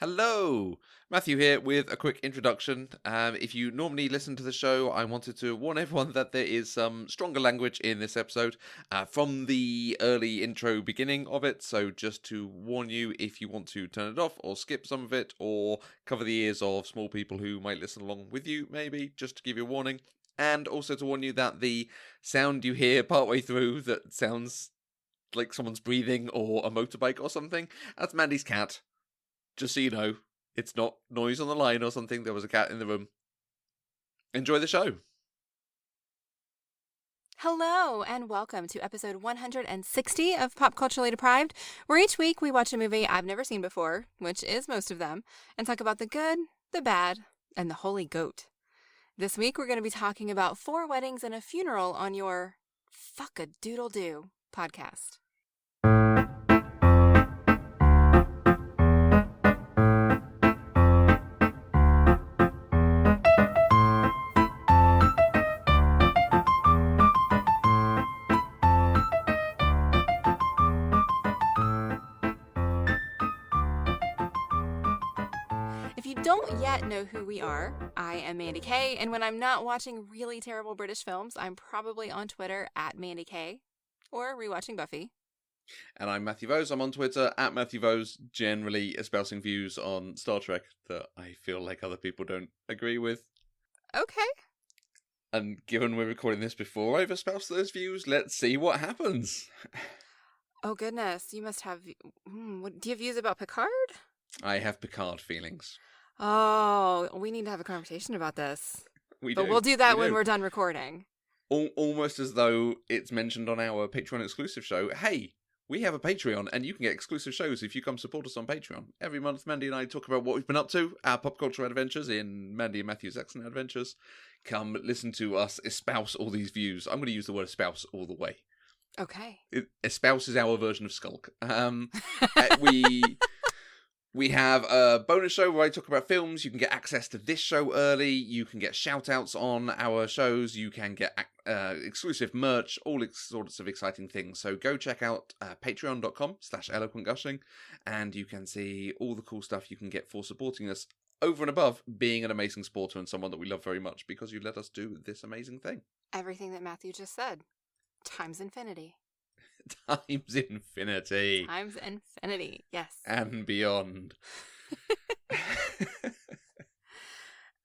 Hello, Matthew here with a quick introduction. If you normally listen to the show, I wanted to warn everyone that there is some stronger language in this episode from the early intro beginning of it. So just to warn you, if you want to turn it off or skip some of it or cover the ears of small people who might listen along with you, maybe, just to give you a warning. And also to warn you that the sound you hear partway through that sounds like someone's breathing or a motorbike or something, that's Mandy's cat. Just so you know, it's not noise on the line or something. There was a cat in the room. Enjoy the show. Hello, and welcome to episode 160 of Pop Culturally Deprived, where each week we watch a movie I've never seen before, which is most of them, and talk about the good, the bad, and the holy goat. This week we're going to be talking about 4 weddings and a funeral on your Fuck-a-Doodle-Doo podcast. If you don't yet know who we are, I am Mandi Kaye, and when I'm not watching really terrible British films, I'm probably on Twitter at Mandi Kaye, or rewatching Buffy. And I'm Matthew Vose. I'm on Twitter at Matthew Vose, generally espousing views on Star Trek that I feel like other people don't agree with. Okay. And given we're recording this before I've espoused those views, let's see what happens. Oh goodness, you must have... do you have views about Picard? I have Picard feelings. Oh, we need to have a conversation about this. But we'll do that when we're done recording. Almost as though it's mentioned on our Patreon exclusive show. Hey, we have a Patreon, and you can get exclusive shows if you come support us on Patreon. Every month, Mandy and I talk about what we've been up to, our pop culture adventures in Mandy and Matthew's Excellent Adventures. Come listen to us espouse all these views. I'm going to use the word espouse all the way. Okay. Espouse is our version of skulk. We have a bonus show where I talk about films. You can get access to this show early. You can get shout-outs on our shows. You can get exclusive merch, all sorts of exciting things. So go check out patreon.com/eloquentgushing, and you can see all the cool stuff you can get for supporting us over and above being an amazing supporter and someone that we love very much because you let us do this amazing thing. Everything that Matthew just said. Times infinity. Times infinity. Times infinity, yes. And beyond.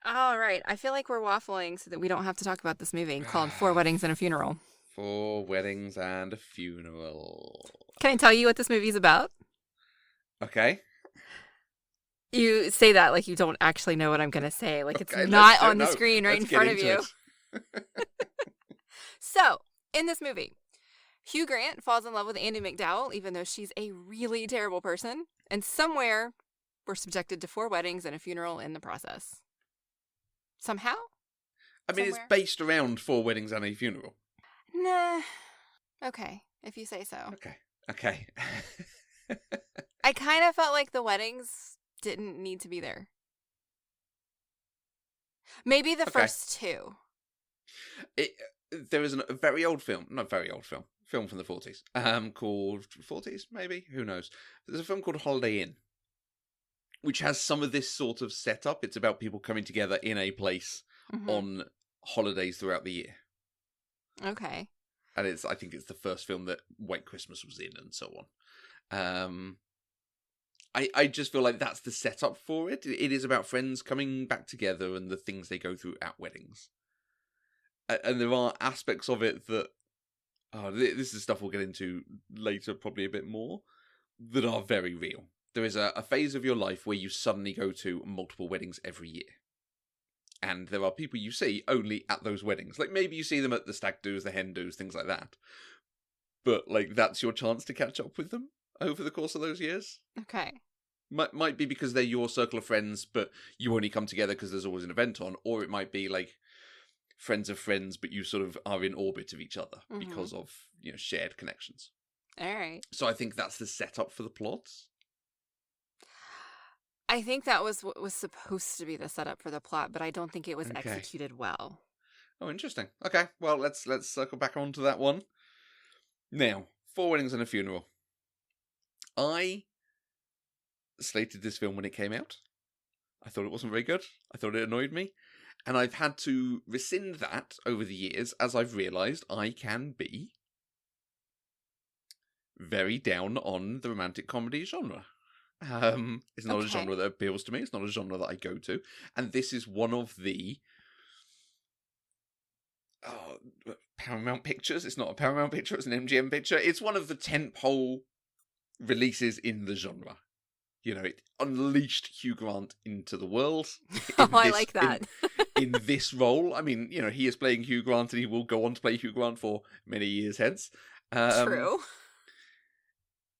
All right. I feel like we're waffling so that we don't have to talk about this movie called 4 Weddings and a Funeral. 4 Weddings and a Funeral. Can I tell you what this movie's about? Okay. You say that like you don't actually know what I'm going to say. Like it's not on the screen right in front of you. So, in this movie, Hugh Grant falls in love with Andie MacDowell, even though she's a really terrible person. And somewhere, we're subjected to 4 weddings and a funeral in the process. Somehow? I mean, It's based around 4 weddings and a funeral. Nah. Okay, if you say so. Okay. I kind of felt like the weddings didn't need to be there. Maybe the first 2. There is a very old film, not very old film from the 40s, called 40s maybe, who knows. There's a film called Holiday Inn, which has some of this sort of setup. It's about people coming together in a place on holidays throughout the year. Okay. And I think it's the first film that White Christmas was in and so on. I just feel like that's the setup for it. It is about friends coming back together and the things they go through at weddings. And there are aspects of it that, this is stuff we'll get into later probably a bit more, that are very real. There is a phase of your life where you suddenly go to multiple weddings every year. And there are people you see only at those weddings. Like, maybe you see them at the stag do's, the hen do's, things like that. But, like, that's your chance to catch up with them over the course of those years. Okay. Might be because they're your circle of friends, but you only come together because there's always an event on. Or it might be, like, friends of friends, but you sort of are in orbit of each other because of, shared connections. All right. So I think that's the setup for the plots. I think that was what was supposed to be the setup for the plot, but I don't think it was executed well. Oh, interesting. Okay, well, let's circle back onto that one. Now, 4 weddings and a funeral. I slated this film when it came out. I thought it wasn't very good. I thought it annoyed me. And I've had to rescind that over the years as I've realised I can be very down on the romantic comedy genre. It's not a genre that appeals to me. It's not a genre that I go to. And this is one of the Paramount Pictures. It's not a Paramount picture. It's an MGM picture. It's one of the tentpole releases in the genre. You know, it unleashed Hugh Grant into the world. I like that. in this role. I mean, you know, he is playing Hugh Grant and he will go on to play Hugh Grant for many years hence. True.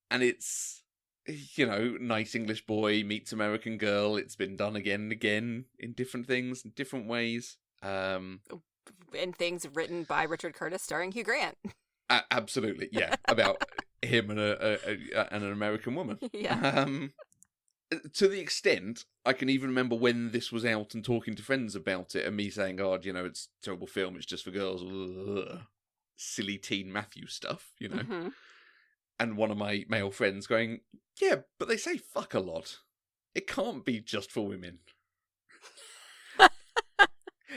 And it's, you know, nice English boy meets American girl. It's been done again and again in different things, in different ways. And things written by Richard Curtis starring Hugh Grant. Absolutely, yeah. About him and an American woman. Yeah. To the extent, I can even remember when this was out and talking to friends about it and me saying, oh, you know, it's a terrible film, it's just for girls. Ugh. Silly teen Matthew stuff, you know. Mm-hmm. And one of my male friends going, yeah, but they say fuck a lot. It can't be just for women.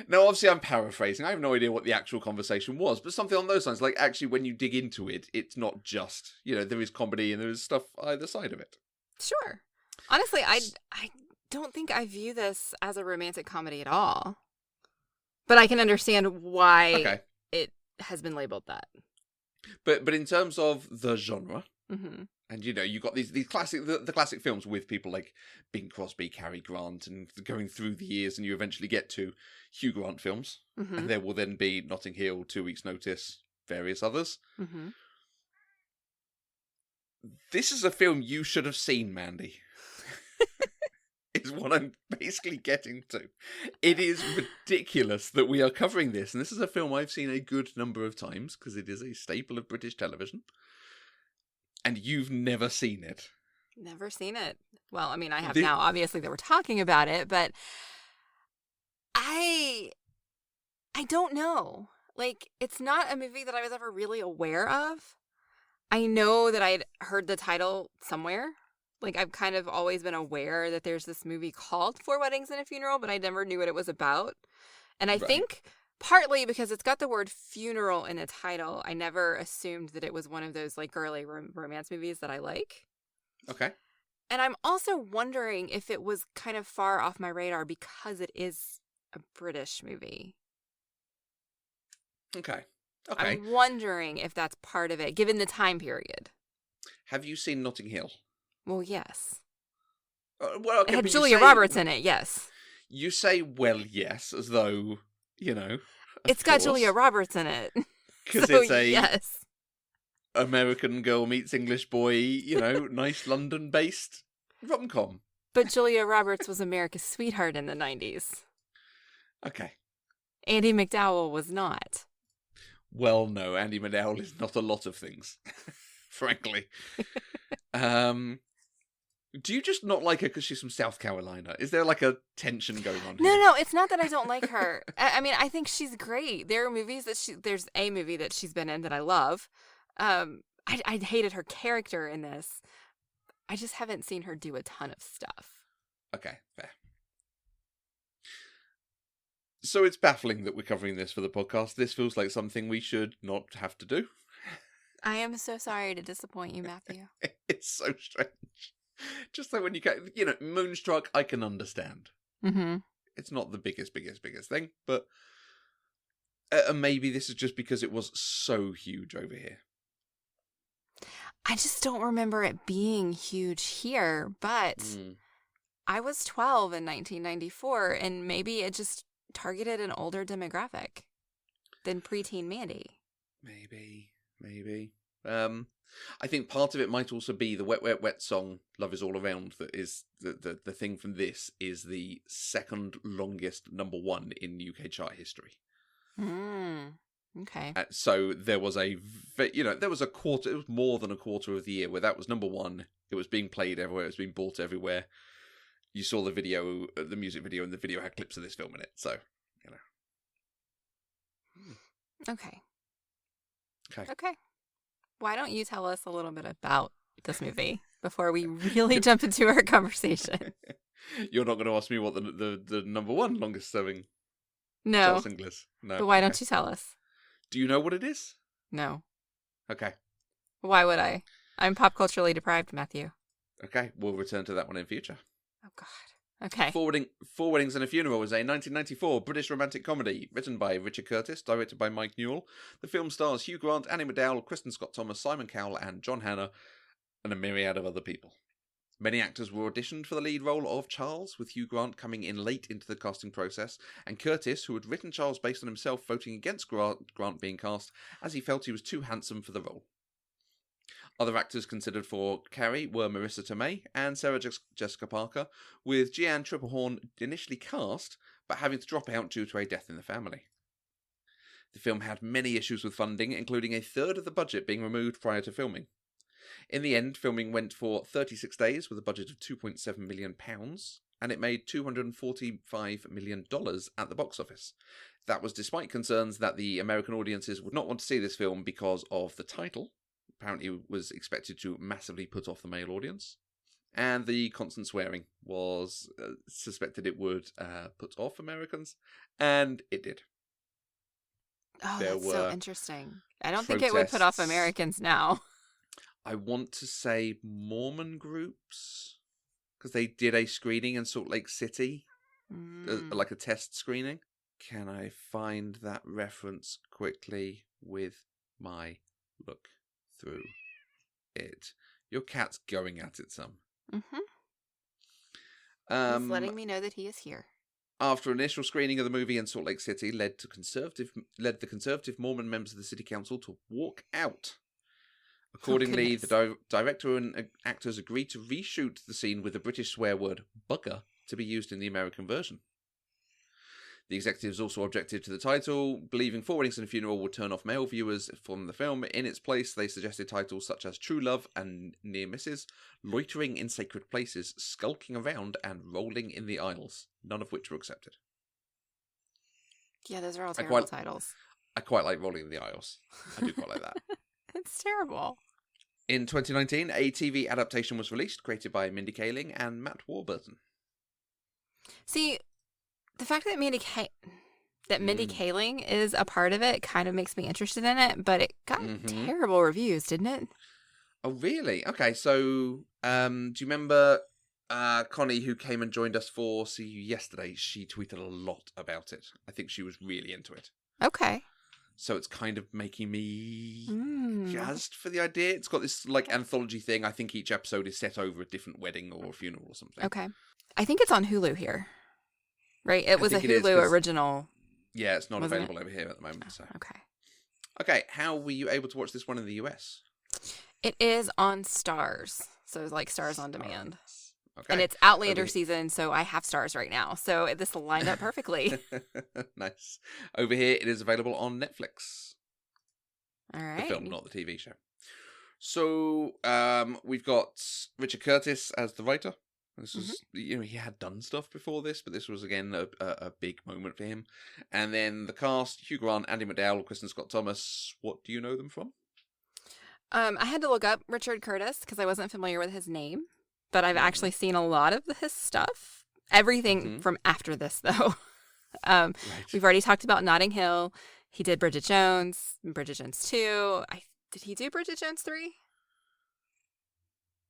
Now, obviously, I'm paraphrasing. I have no idea what the actual conversation was, but something on those lines. Like, actually, when you dig into it, it's not just, you know, there is comedy and there is stuff either side of it. Sure. Honestly, I don't think I view this as a romantic comedy at all. But I can understand why it has been labeled that. But in terms of the genre, mm-hmm. and you know, you got these classic the classic films with people like Bing Crosby, Cary Grant, and going through the years, and you eventually get to Hugh Grant films, mm-hmm. and there will then be Notting Hill, 2 Weeks' Notice, various others. Mm-hmm. This is a film you should have seen, Mandy. Is what I'm basically getting to. It is ridiculous that we are covering this, and this is a film I've seen a good number of times because it is a staple of British television, and you've never seen it. Never seen it. Well, I mean, I have now, obviously, that we're talking about it, but I don't know. Like, it's not a movie that I was ever really aware of. I know that I'd heard the title somewhere. Like, I've kind of always been aware that there's this movie called Four Weddings and a Funeral, but I never knew what it was about. And I think partly because it's got the word funeral in the title, I never assumed that it was one of those, like, girly romance movies that I like. Okay. And I'm also wondering if it was kind of far off my radar because it is a British movie. Okay. I'm wondering if that's part of it, given the time period. Have you seen Notting Hill? Well, yes. Well, okay, it had Julia Roberts in it, yes. You say, well, yes, as though, you know. It's got Julia Roberts in it. Because so, it's a yes. American girl meets English boy, you know, nice London-based rom-com. But Julia Roberts was America's sweetheart in the 90s. Okay. Andie MacDowell was not. Well, no, Andie MacDowell is not a lot of things, frankly. Do you just not like her because she's from South Carolina? Is there like a tension going on here? No, it's not that I don't like her. I mean, I think she's great. There are movies there's a movie that she's been in that I love. I hated her character in this. I just haven't seen her do a ton of stuff. Okay, fair. So it's baffling that we're covering this for the podcast. This feels like something we should not have to do. I am so sorry to disappoint you, Matthew. It's so strange. Just like when you get, you know, Moonstruck, I can understand. Mm-hmm. It's not the biggest thing, but maybe this is just because it was so huge over here. I just don't remember it being huge here, but I was 12 in 1994, and maybe it just targeted an older demographic than preteen Mandy. Maybe. I think part of it might also be the Wet, Wet, Wet song, Love Is All Around, that is the thing from this is the second longest #1 in UK chart history. Okay. So there was there was a quarter, it was more than a quarter of the year where that was #1. It was being played everywhere, it was being bought everywhere. You saw the video, the music video, and the video had clips of this film in it, so, you know. Okay. Why don't you tell us a little bit about this movie? before we really jump into our conversation. You're not going to ask me what the number one longest serving No. Charles single is? No. But why don't you tell us? Do you know what it is? No. Okay. Why would I? I'm pop culturally deprived, Matthew. Okay, we'll return to that one in future. Oh, God. Okay. Four Weddings and a Funeral is a 1994 British romantic comedy written by Richard Curtis, directed by Mike Newell. The film stars Hugh Grant, Annie MacDowell, Kristen Scott Thomas, Simon Cowell, and John Hannah, and a myriad of other people. Many actors were auditioned for the lead role of Charles, with Hugh Grant coming in late into the casting process, and Curtis, who had written Charles based on himself, voting against Grant being cast, as he felt he was too handsome for the role. Other actors considered for Carrie were Marissa Tomei and Sarah Jessica Parker, with Jeanne Tripplehorn initially cast, but having to drop out due to a death in the family. The film had many issues with funding, including a third of the budget being removed prior to filming. In the end, filming went for 36 days with a budget of £2.7 million, and it made $245 million at the box office. That was despite concerns that the American audiences would not want to see this film because of the title. Apparently was expected to massively put off the male audience. And the constant swearing was suspected it would put off Americans, and it did. Oh, that's so interesting. I don't think it would put off Americans now. I want to say Mormon groups, because they did a screening in Salt Lake City, like a test screening. Can I find that reference quickly with my look through it? Your cat's going at it some. Mm-hmm. He's letting me know that he is here. After initial screening of the movie in Salt Lake City led the conservative Mormon members of the city council to walk out. Accordingly, the director and actors agreed to reshoot the scene with the British swear word bugger to be used in the American version. The executives also objected to the title, believing Four Weddings and a Funeral would turn off male viewers from the film. In its place, they suggested titles such as True Love and Near Misses, Loitering in Sacred Places, Skulking Around, and Rolling in the Aisles, none of which were accepted. Yeah, those are all terrible titles. I quite like Rolling in the Aisles. I do quite like that. It's terrible. In 2019, a TV adaptation was released, created by Mandi Kaye and Matt Warburton. See, the fact that Mandi Kaye is a part of it kind of makes me interested in it, but it got terrible reviews, didn't it? Oh, really? Okay, so do you remember Connie, who came and joined us for See You yesterday? She tweeted a lot about it. I think she was really into it. Okay. So it's kind of making me jazzed for the idea. It's got this like anthology thing. I think each episode is set over a different wedding or a funeral or something. Okay. I think it's on Hulu here. Right? It was a Hulu original. Yeah, it's not available over here at the moment. So. Okay. Okay, how were you able to watch this one in the US? It is on Stars. So it's like Stars on Demand. Okay. And it's Outlander season, so I have Stars right now. So this will line up perfectly. Nice. Over here, it is available on Netflix. All right. The film, not the TV show. So we've got Richard Curtis as the writer. This was, he had done stuff before this, but this was, again, a big moment for him. And then the cast, Hugh Grant, Andy MacDowell, Kristen Scott Thomas. What do you know them from? I had to look up Richard Curtis because I wasn't familiar with his name. But I've actually seen a lot of his stuff. Everything from after this, though. Right. We've already talked about Notting Hill. He did Bridget Jones 2. Did he do Bridget Jones 3?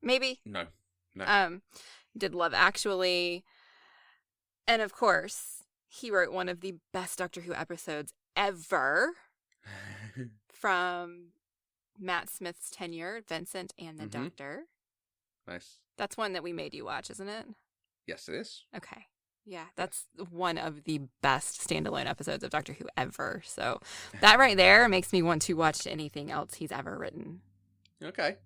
Maybe. No. He did Love Actually. And, of course, he wrote one of the best Doctor Who episodes ever from Matt Smith's tenure, Vincent and the Doctor. Nice. That's one that we made you watch, isn't it? Yes, it is. Okay. Yeah, that's one of the best standalone episodes of Doctor Who ever. So that right there makes me want to watch anything else he's ever written. Okay.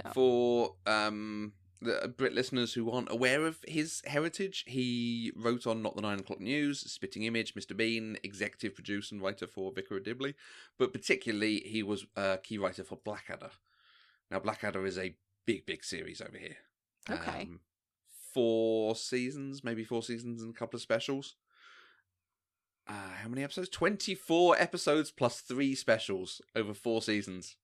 So. For the Brit listeners who aren't aware of his heritage, he wrote on Not the 9 O'Clock News, Spitting Image, Mr. Bean, executive producer and writer for Vicar of Dibley, but particularly he was a key writer for Blackadder. Now, Blackadder is a big series over here. Okay. 4 seasons and a couple of specials. How many episodes? 24 episodes plus 3 specials over 4 seasons.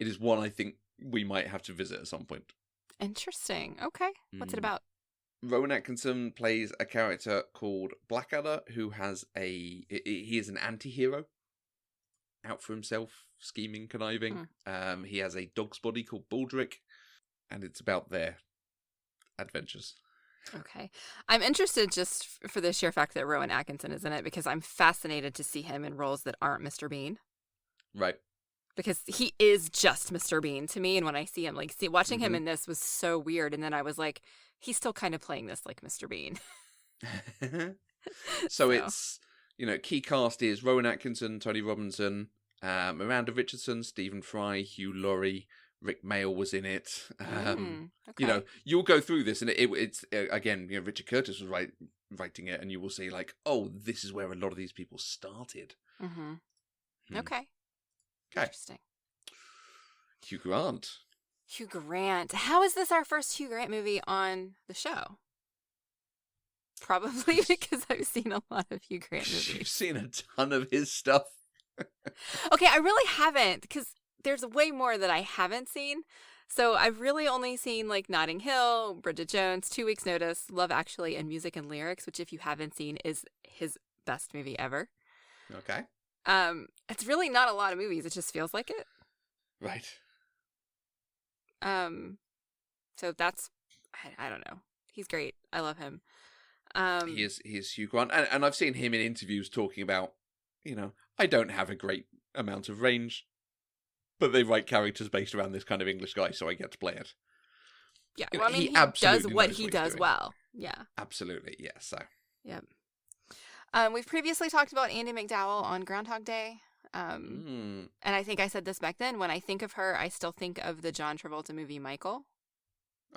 It is one, I think, we might have to visit at some point. Interesting. Okay. What's it about? Rowan Atkinson plays a character called Blackadder, who has he is an anti-hero, out for himself, scheming, conniving. He has a dog's body called Baldric, and it's about their adventures. Okay. I'm interested just for the sheer fact that Rowan Atkinson is in it, because I'm fascinated to see him in roles that aren't Mr. Bean. Right. Because he is just Mr. Bean to me, and when I see him, like, watching him in this was so weird, and then I was like, he's still kind of playing this like Mr. Bean. So it's, key cast is Rowan Atkinson, Tony Robinson, Miranda Richardson, Stephen Fry, Hugh Laurie, Rick Mayall was in it. Okay. You'll go through this, and it's again, Richard Curtis was writing it, and you will see like, oh, this is where a lot of these people started. Okay. Interesting. Hugh Grant. Hugh Grant. How is this our first Hugh Grant movie on the show? Probably because I've seen a lot of Hugh Grant movies. You've seen a ton of his stuff. Okay, I really haven't, because there's way more that I haven't seen. So I've really only seen like Notting Hill, Bridget Jones, 2 Weeks Notice, Love Actually, and Music and Lyrics, which if you haven't seen is his best movie ever. Okay. It's really not a lot of movies. It just feels like it. Right. So that's, I don't know. He's great. I love him. He is Hugh Grant. And I've seen him in interviews talking about, I don't have a great amount of range, but they write characters based around this kind of English guy, so I get to play it. Yeah, well, he does what he does well. Yeah. Absolutely, yeah, so. Yep. We've previously talked about Andie MacDowell on Groundhog Day. And I think I said this back then. When I think of her, I still think of the John Travolta movie Michael.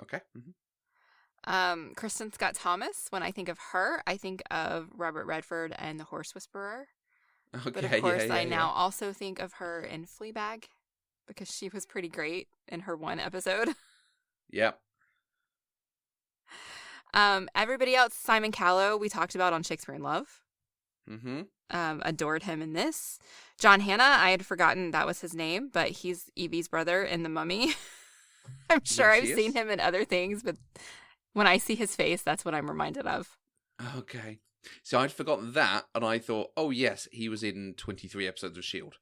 Okay. Kristen Scott Thomas. When I think of her, I think of Robert Redford and The Horse Whisperer. Okay, but of course, I now also think of her in Fleabag, because she was pretty great in her one episode. Yep. Everybody else, Simon Callow, we talked about on Shakespeare in Love. Adored him in this. John Hannah, I had forgotten that was his name, but he's Evie's brother in The Mummy. I'm sure I've seen him in other things, but when I see his face, that's what I'm reminded of. Okay. So I'd forgotten that, and I thought, oh yes, he was in 23 episodes of S.H.I.E.L.D.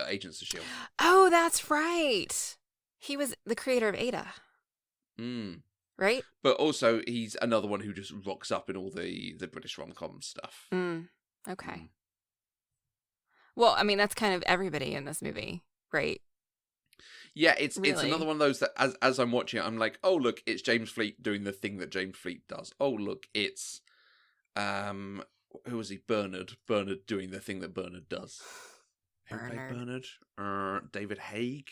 Agents of S.H.I.E.L.D. Oh, that's right. He was the creator of Ada. Right? But also, he's another one who just rocks up in all the British rom-com stuff. Okay. Well, I mean, that's kind of everybody in this movie, right? Yeah, it's another one of those that as I'm watching it, I'm like, oh look, it's James Fleet doing the thing that James Fleet does. Oh look, it's who was he? Bernard doing the thing that Bernard does. Bernard. David Haig.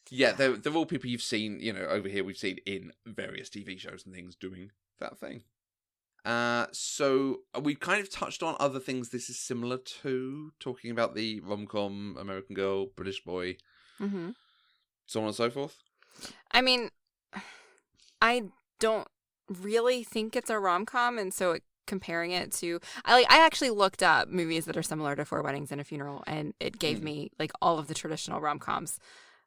Yeah, they're all people you've seen, over here we've seen in various TV shows and things doing that thing. So we've kind of touched on other things this is similar to, talking about the rom-com, American Girl, British Boy, so on and so forth. I mean, I don't really think it's a rom-com, and so comparing it to, I actually looked up movies that are similar to Four Weddings and a Funeral, and it gave me like all of the traditional rom-coms.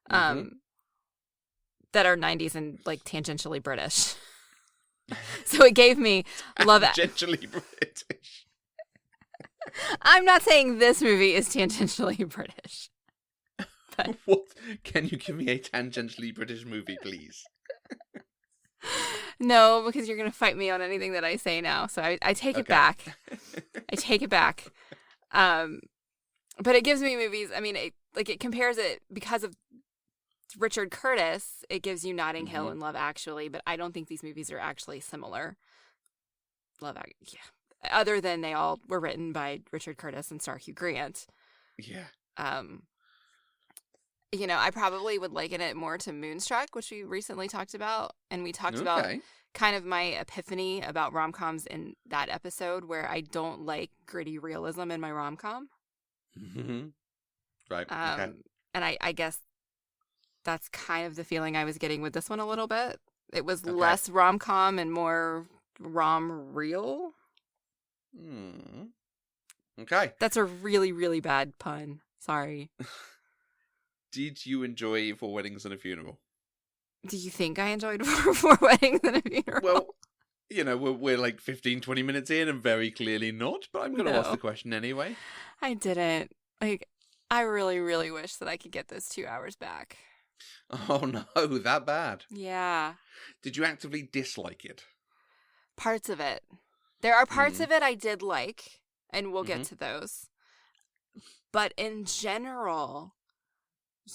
That are 90s and like tangentially British. So it gave me Love Tangentially British. I'm not saying this movie is tangentially British. But... What? Can you give me a tangentially British movie, please? No, because you're going to fight me on anything that I say now. So I take it back. I take it back. But it gives me movies. I mean, it compares it because of Richard Curtis. It gives you Notting Hill and Love Actually, but I don't think these movies are actually similar. Other than they all were written by Richard Curtis and star Hugh Grant. Yeah. I probably would liken it more to Moonstruck, which we recently talked about, and we talked about kind of my epiphany about rom-coms in that episode, where I don't like gritty realism in my rom-com. Right. And I guess that's kind of the feeling I was getting with this one a little bit. It was less rom-com and more rom-real. Okay. That's a really, really bad pun. Sorry. Did you enjoy Four Weddings and a Funeral? Do you think I enjoyed Four Weddings and a Funeral? Well, we're like 15, 20 minutes in and very clearly not, but I'm going to ask the question anyway. I didn't. Like, I really, really wish that I could get those 2 hours back. Oh no, that bad? Yeah. Did you actively dislike it? Parts of it. There are parts of it I did like, and we'll get to those. But in general,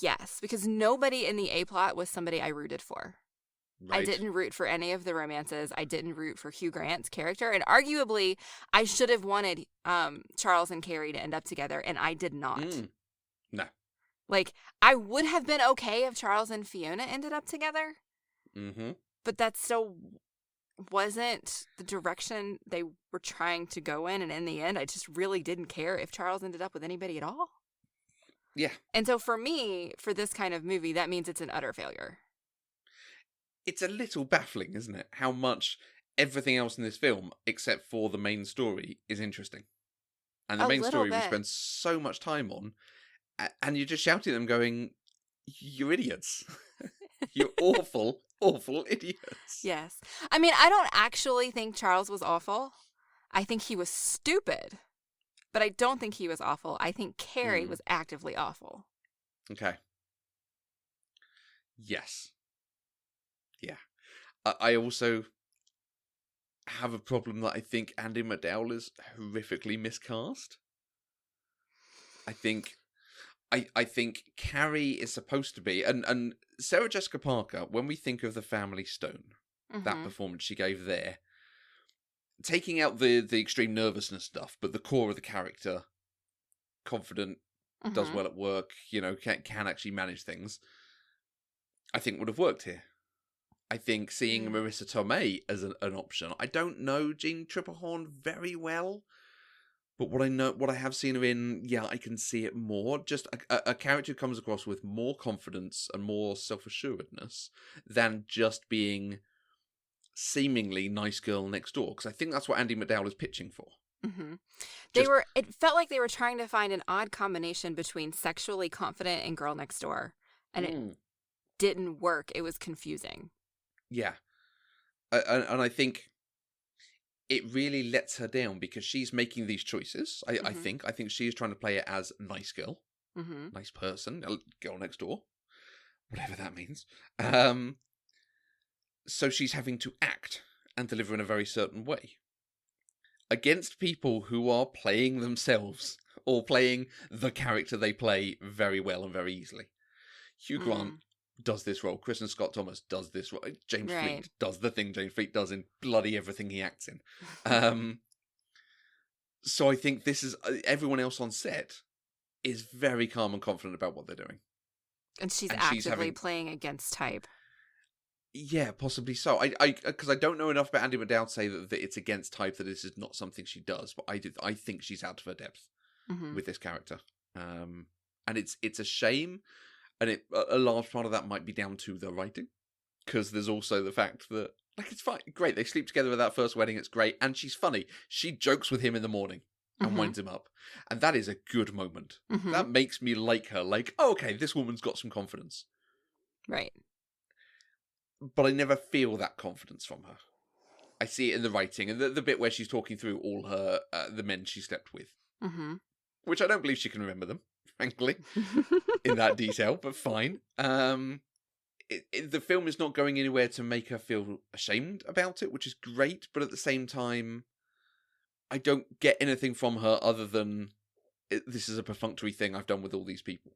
yes, because nobody in the A-plot was somebody I rooted for. Right. I didn't root for any of the romances. I didn't root for Hugh Grant's character. And arguably, I should have wanted Charles and Carrie to end up together, and I did not. No. Like, I would have been okay if Charles and Fiona ended up together. But that still wasn't the direction they were trying to go in. And in the end, I just really didn't care if Charles ended up with anybody at all. Yeah. And so for me, for this kind of movie, that means it's an utter failure. It's a little baffling, isn't it? How much everything else in this film, except for the main story, is interesting. And the main story we spend so much time on, and you're just shouting at them going, you're idiots. You're awful, awful idiots. Yes. I mean, I don't actually think Charles was awful. I think he was stupid. But I don't think he was awful. I think Carrie was actively awful. Okay. Yes. Yeah. I also have a problem that I think Andie MacDowell is horrifically miscast. I think Carrie is supposed to be, and Sarah Jessica Parker, when we think of The Family Stone, that performance she gave there, taking out the extreme nervousness stuff, but the core of the character, confident, does well at work, can actually manage things, I think would have worked here. I think seeing Marissa Tomei as an option, I don't know Jean Tripplehorn very well, but what I have seen her in, I can see it more. Just a character who comes across with more confidence and more self-assuredness than just being seemingly nice girl next door. Because I think that's what Andie MacDowell is pitching for. It felt like they were trying to find an odd combination between sexually confident and girl next door. And it didn't work. It was confusing. Yeah. And I think it really lets her down because she's making these choices. I think she is trying to play it as nice girl, nice person, girl next door, whatever that means. So she's having to act and deliver in a very certain way against people who are playing themselves or playing the character they play very well and very easily. Hugh Grant does this role. Kristen Scott Thomas does this role. James Fleet does the thing James Fleet does in bloody everything he acts in. So I think this is everyone else on set is very calm and confident about what they're doing, and she's actively playing against type. Yeah, possibly so. Because I don't know enough about Andie MacDowell to say that it's against type, that this is not something she does. But I think she's out of her depth with this character, and it's a shame. And a large part of that might be down to the writing, because there's also the fact that, it's fine, great, they sleep together at that first wedding, it's great, and she's funny. She jokes with him in the morning and winds him up, and that is a good moment. That makes me like her, okay, this woman's got some confidence. Right. But I never feel that confidence from her. I see it in the writing, and the bit where she's talking through all her, the men she slept with, which I don't believe she can remember them. Frankly, in that detail, but fine. The film is not going anywhere to make her feel ashamed about it, which is great, but at the same time, I don't get anything from her other than this is a perfunctory thing I've done with all these people.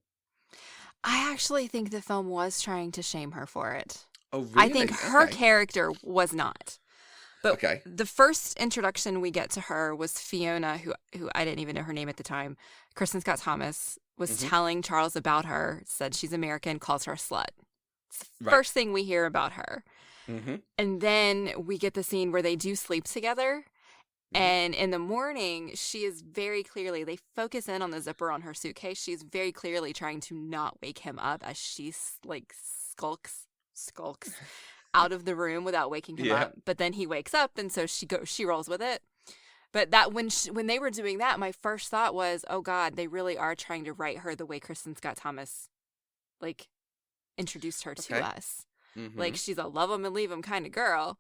I actually think the film was trying to shame her for it. Oh, really? I think her character was not. But the first introduction we get to her was Fiona, who I didn't even know her name at the time. Kristen Scott Thomas was telling Charles about her, said she's American, calls her a slut. It's the first thing we hear about her. And then we get the scene where they do sleep together. And in the morning, she is very clearly, they focus in on the zipper on her suitcase. She's very clearly trying to not wake him up as she skulks out of the room without waking him up. But then he wakes up, and so she rolls with it. But that when they were doing that, my first thought was, oh God, they really are trying to write her the way Kristen Scott Thomas like introduced her to Okay. us. Mm-hmm. Like she's a love 'em and leave 'em kind of girl.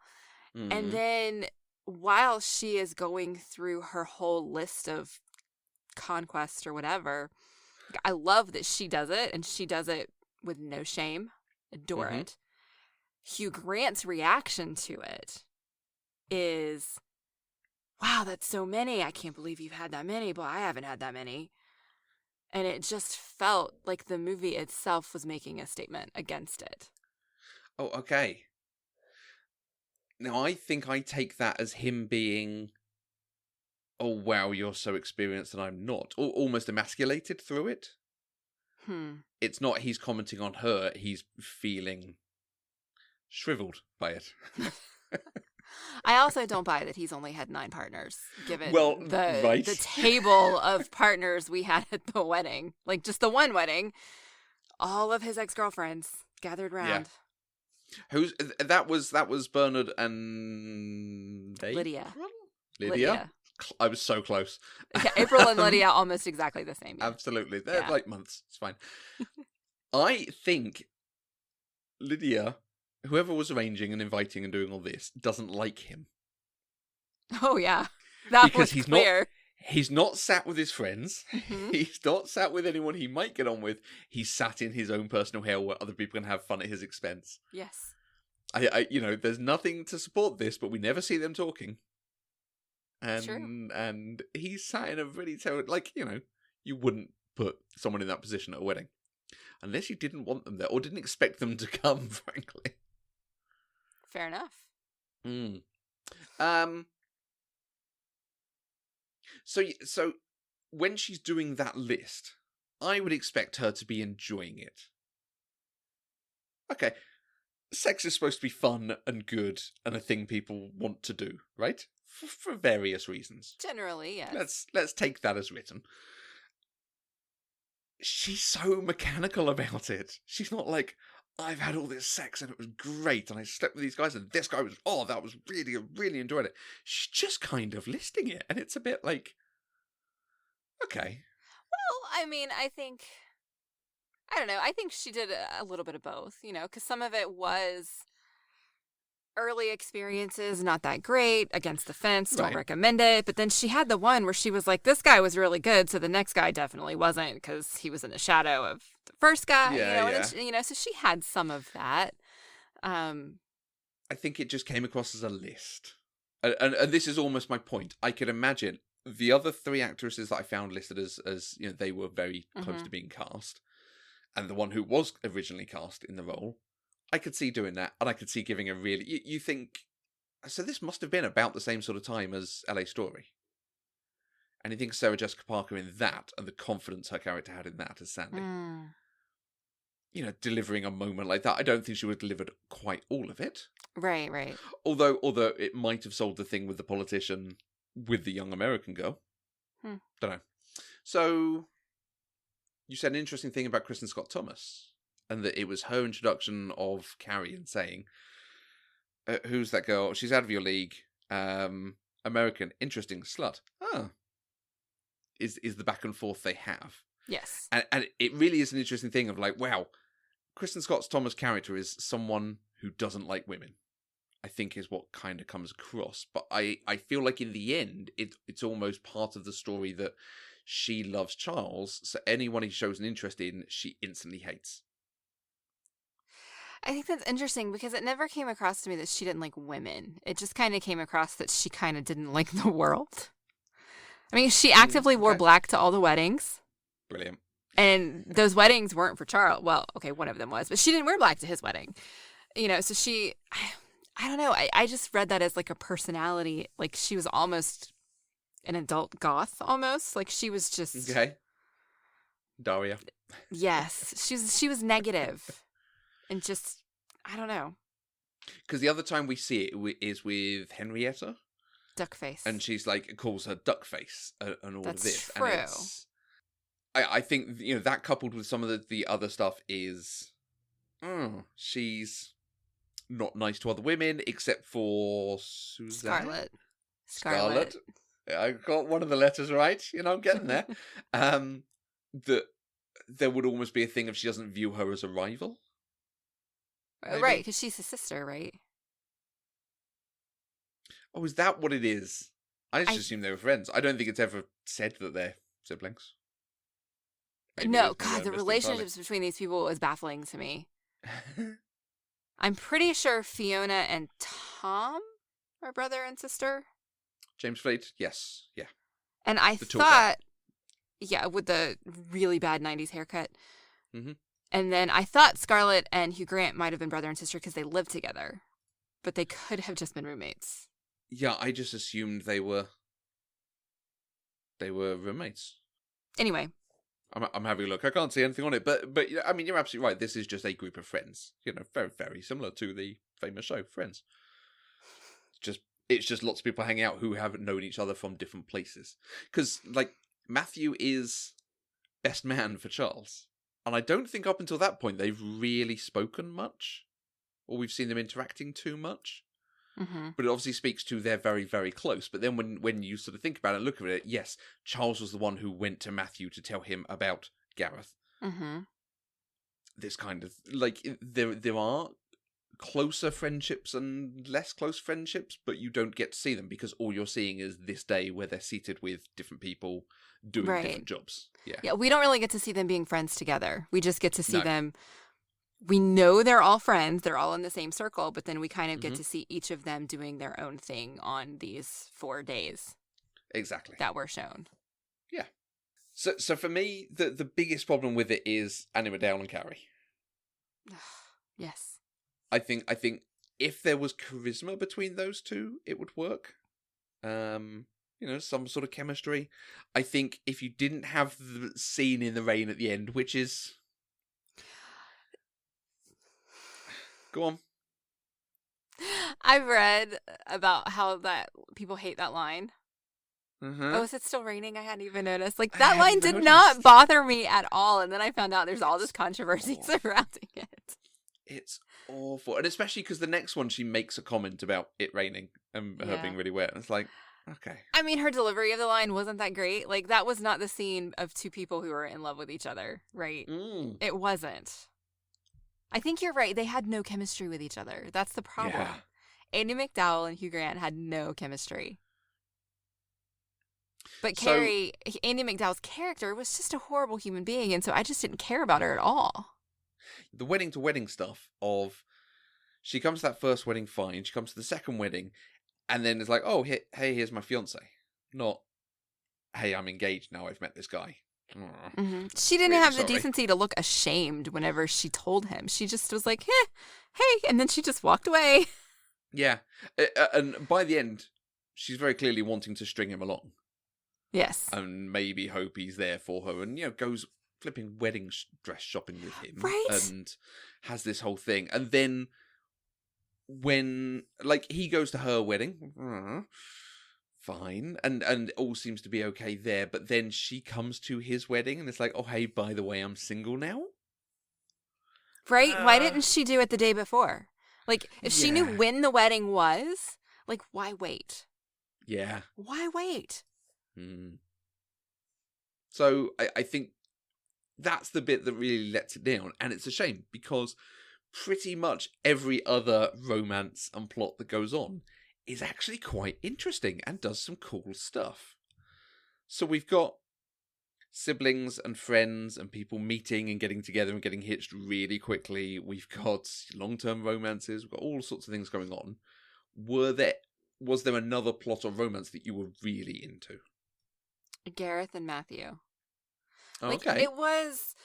Mm-hmm. And then while she is going through her whole list of conquest or whatever, I love that she does it, and she does it with no shame. Adore Mm-hmm. it. Hugh Grant's reaction to it is, wow, that's so many. I can't believe you've had that many, but I haven't had that many. And it just felt like the movie itself was making a statement against it. Oh, okay. Now, I think I take that as him being, oh, wow, you're so experienced and I'm not. Almost emasculated through it. It's not he's commenting on her, he's feeling shriveled by it. I also don't buy that he's only had 9 partners, given right. the table of partners we had at the wedding. Like, just the one wedding. All of his ex-girlfriends gathered round. Yeah. That was Bernard and Lydia. Lydia? I was so close. Yeah, April and Lydia almost exactly the same. Yeah. Absolutely. They're like months. It's fine. I think Lydia, whoever was arranging and inviting and doing all this, doesn't like him. Oh, yeah. That was clear. He's not sat with his friends. Mm-hmm. He's not sat with anyone he might get on with. He's sat in his own personal hell where other people can have fun at his expense. Yes. I there's nothing to support this, but we never see them talking. True. And he's sat in a really terrible, you wouldn't put someone in that position at a wedding. Unless you didn't want them there, or didn't expect them to come, frankly. Fair enough. So when she's doing that list, I would expect her to be enjoying it. Okay, sex is supposed to be fun and good and a thing people want to do, right? For various reasons. Generally, yes. Let's take that as written. She's so mechanical about it. She's not like, I've had all this sex and it was great and I slept with these guys and this guy was, that was I really enjoyed it. She's just kind of listing it, and it's a bit like, okay. Well, I mean, I think she did a little bit of both, because some of it was early experiences, not that great, against the fence, don't recommend it. But then she had the one where she was like, this guy was really good, so the next guy definitely wasn't, because he was in the shadow of the first guy, And then so she had some of that. I think it just came across as a list. And this is almost my point. I could imagine the other 3 actresses that I found listed as they were very close to being cast, and the one who was originally cast in the role, I could see doing that, and I could see giving a really... You think... So this must have been about the same sort of time as LA Story. And you think Sarah Jessica Parker in that, and the confidence her character had in that as Sandy, delivering a moment like that, I don't think she would have delivered quite all of it. Right. Although it might have sold the thing with the politician with the young American girl. Don't know. So, you said an interesting thing about Kristen Scott Thomas, and that it was her introduction of Carrie and saying, who's that girl? She's out of your league. American, interesting, slut. Is the back and forth they have. Yes. And it really is an interesting thing of like, wow, Kristen Scott Thomas' character is someone who doesn't like women, I think is what kind of comes across. But I feel like in the end, it's almost part of the story that she loves Charles, so anyone he shows an interest in, she instantly hates. I think that's interesting because it never came across to me that she didn't like women. It just kind of came across that she kind of didn't like the world. I mean, she actively wore black to all the weddings. Brilliant. And those weddings weren't for Charles. Well, okay, one of them was, but she didn't wear black to his wedding. So she, I don't know. I just read that as like a personality. Like she was almost an adult goth almost. Like she was just. Okay. Daria. Yes. She was negative. And just, I don't know. Because the other time we see it is with Henrietta. Duckface. And she's like, calls her Duckface and all That's of this. True. And I think, that coupled with some of the other stuff is, she's not nice to other women except for Suzanne. Scarlett. I got one of the letters right. I'm getting there. That there would almost be a thing if she doesn't view her as a rival. Maybe? Right, because she's his sister, right? Oh, is that what it is? I just assumed they were friends. I don't think it's ever said that they're siblings. Maybe No, maybe God, I the missed it relationships between these people was baffling to me. I'm pretty sure Fiona and Tom are brother and sister. James Fleet, yes, yeah. And I thought, yeah, with the really bad 90s haircut. Mm-hmm. And then I thought Scarlett and Hugh Grant might have been brother and sister because they lived together. But they could have just been roommates. Yeah, I just assumed they were roommates. Anyway. I'm having a look. I can't see anything on it, but I mean, you're absolutely right. This is just a group of friends. Very, very similar to the famous show Friends. It's just lots of people hanging out who haven't known each other from different places. Because like Matthew is best man for Charles, and I don't think up until that point they've really spoken much, or we've seen them interacting too much. Mm-hmm. But it obviously speaks to they're very, very close. But then when you sort of think about it and look at it, yes, Charles was the one who went to Matthew to tell him about Gareth. Mm-hmm. This kind of, like, there are closer friendships and less close friendships, but you don't get to see them because all you're seeing is this day where they're seated with different people doing different jobs. Yeah, we don't really get to see them being friends together. We just get to see them. We know they're all friends. They're all in the same circle, but then we kind of get to see each of them doing their own thing on these 4 days. Exactly. That were shown. Yeah. So for me, the biggest problem with it is Annie McDowell and Carrie. Yes. I think if there was charisma between those two, it would work. Some sort of chemistry. I think if you didn't have the scene in the rain at the end, which is... Go on. I've read about how that people hate that line. Mm-hmm. Oh, is it still raining? I hadn't even noticed. Like, that line did not bother me at all. And then I found out there's all this controversy surrounding it. It's awful. And especially because the next one, she makes a comment about it raining and her being really wet. And it's like, okay. I mean, her delivery of the line wasn't that great. Like, that was not the scene of two people who were in love with each other, right? It wasn't. I think you're right. They had no chemistry with each other. That's the problem. Yeah. Andie MacDowell and Hugh Grant had no chemistry. But Carrie, Andie MacDowell's character was just a horrible human being, and so I just didn't care about her at all. The wedding to wedding stuff of she comes to that first wedding fine, she comes to the second wedding, and then it's like, oh, hey, here's my fiance. Not, hey, I'm engaged now, I've met this guy. Mm-hmm. She didn't have the decency to look ashamed whenever she told him. She just was like, hey, and then she just walked away. Yeah. And by the end, she's very clearly wanting to string him along. Yes. And maybe hope he's there for her and, goes flipping wedding dress shopping with him. Right. And has this whole thing. And then when, he goes to her wedding, fine, and it all seems to be okay there, but then she comes to his wedding and it's like, oh, hey, by the way, I'm single now. Right? Why didn't she do it the day before? If she knew when the wedding was, why wait? Yeah. Why wait? So I think that's the bit that really lets it down, and it's a shame because pretty much every other romance and plot that goes on is actually quite interesting and does some cool stuff. So we've got siblings and friends and people meeting and getting together and getting hitched really quickly. We've got long-term romances. We've got all sorts of things going on. Was there another plot or romance that you were really into? Gareth and Matthew. Okay. It was...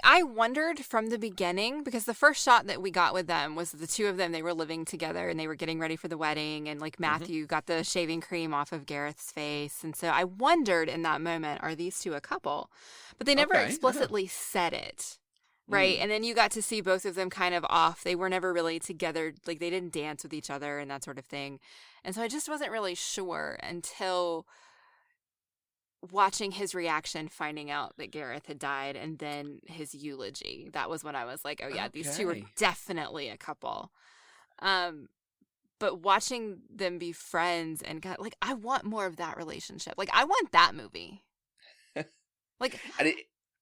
I wondered from the beginning, because the first shot that we got with them was the two of them, they were living together and they were getting ready for the wedding, and Matthew got the shaving cream off of Gareth's face. And so I wondered in that moment, are these two a couple? But they never explicitly said it, right? And then you got to see both of them kind of off. They were never really together. They didn't dance with each other and that sort of thing. And so I just wasn't really sure until watching his reaction, finding out that Gareth had died, and then his eulogy. That was when I was like, oh yeah, these two are definitely a couple. But watching them be friends and I want more of that relationship. I want that movie. And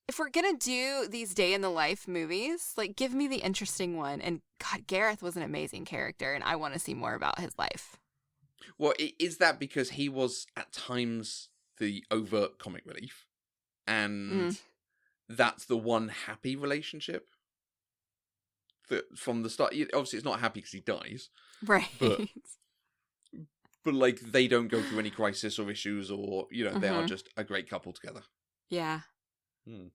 if we're gonna do these day in the life movies, like, give me the interesting one. And God, Gareth was an amazing character, and I want to see more about his life. Well, is that because he was at times the overt comic relief, and that's the one happy relationship that from the start? Obviously, it's not happy because he dies, Right? But like, they don't go through any crisis or issues, or they are just a great couple together. Yeah. Hmm.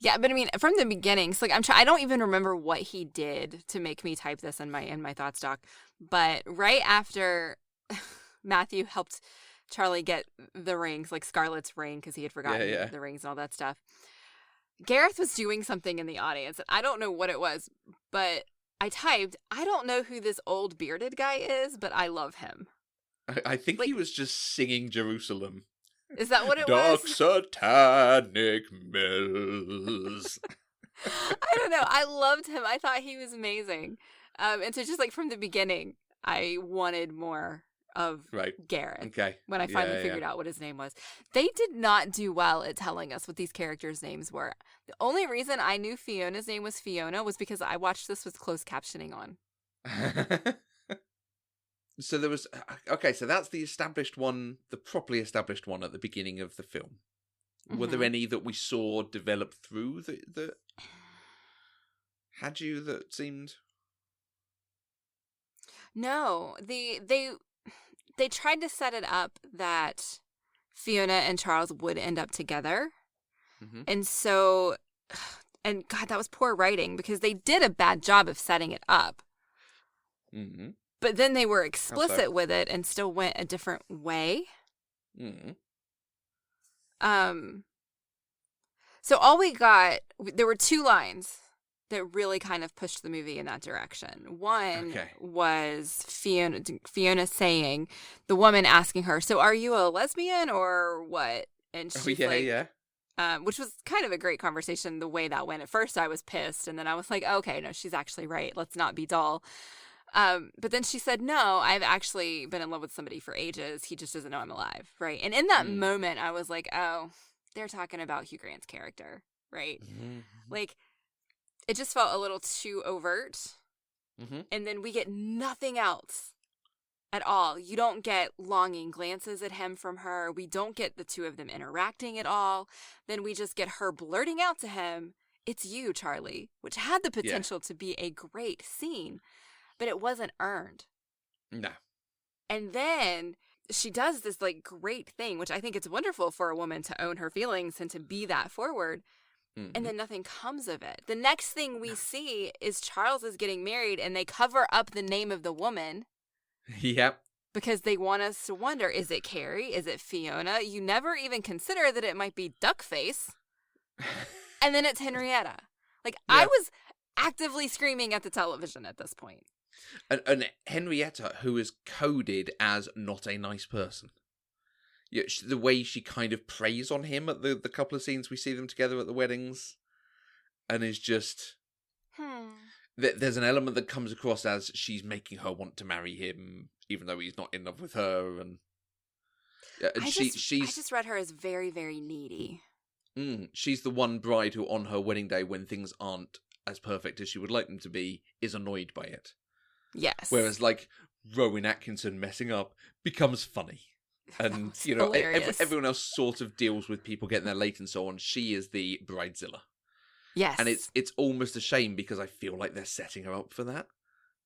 Yeah, but I mean, from the beginning, so like I don't even remember what he did to make me type this in my thoughts doc. But right after Matthew helped Charlie get the rings, like Scarlett's ring, because he had forgotten the rings and all that stuff, Gareth was doing something in the audience, and I don't know what it was, but I typed, I don't know who this old bearded guy is, but I love him. I think he was just singing Jerusalem. Is that what it Dark was? satanic mills. I don't know. I loved him. I thought he was amazing. And so just like from the beginning, I wanted more of Gareth. Okay. When I finally figured out what his name was. They did not do well at telling us what these characters' names were. The only reason I knew Fiona's name was Fiona was because I watched this with closed captioning on. So there was... Okay, so that's the established one, the properly established one at the beginning of the film. Were there any that we saw develop through that had you that seemed... No, they tried to set it up that Fiona and Charles would end up together. Mm-hmm. And so, and God, that was poor writing because they did a bad job of setting it up. Mm-hmm. But then they were explicit with it and still went a different way. Mm-hmm. So all we got, there were two lines that really kind of pushed the movie in that direction. One was Fiona saying, the woman asking her, so are you a lesbian or what? And she's which was kind of a great conversation the way that went. At first I was pissed, and then I was like, okay, no, she's actually right. Let's not be dull. But then she said, no, I've actually been in love with somebody for ages. He just doesn't know I'm alive, right? And in that moment, I was like, oh, they're talking about Hugh Grant's character, right? Mm-hmm. Like, it just felt a little too overt. Mm-hmm. And then we get nothing else at all. You don't get longing glances at him from her. We don't get the two of them interacting at all. Then we just get her blurting out to him, it's you, Charlie, which had the potential to be a great scene, but it wasn't earned. No. And then she does this like great thing, which I think it's wonderful for a woman to own her feelings and to be that forward. Mm-hmm. And then nothing comes of it. The next thing we see is Charles is getting married and they cover up the name of the woman. Yep. Because they want us to wonder, is it Carrie? Is it Fiona? You never even consider that it might be Duckface. And then it's Henrietta. Like, I was actively screaming at the television at this point. And Henrietta, who is coded as not a nice person. Yeah, the way she kind of preys on him at the couple of scenes we see them together at the weddings, and is just... There's an element that comes across as she's making her want to marry him, even though he's not in love with her. And I just read her as very, very needy. She's the one bride who, on her wedding day, when things aren't as perfect as she would like them to be, is annoyed by it. Yes. Whereas, like, Rowan Atkinson messing up becomes funny. And, you know, everyone else sort of deals with people getting there late and so on. She is the bridezilla. Yes. And it's almost a shame because I feel like they're setting her up for that.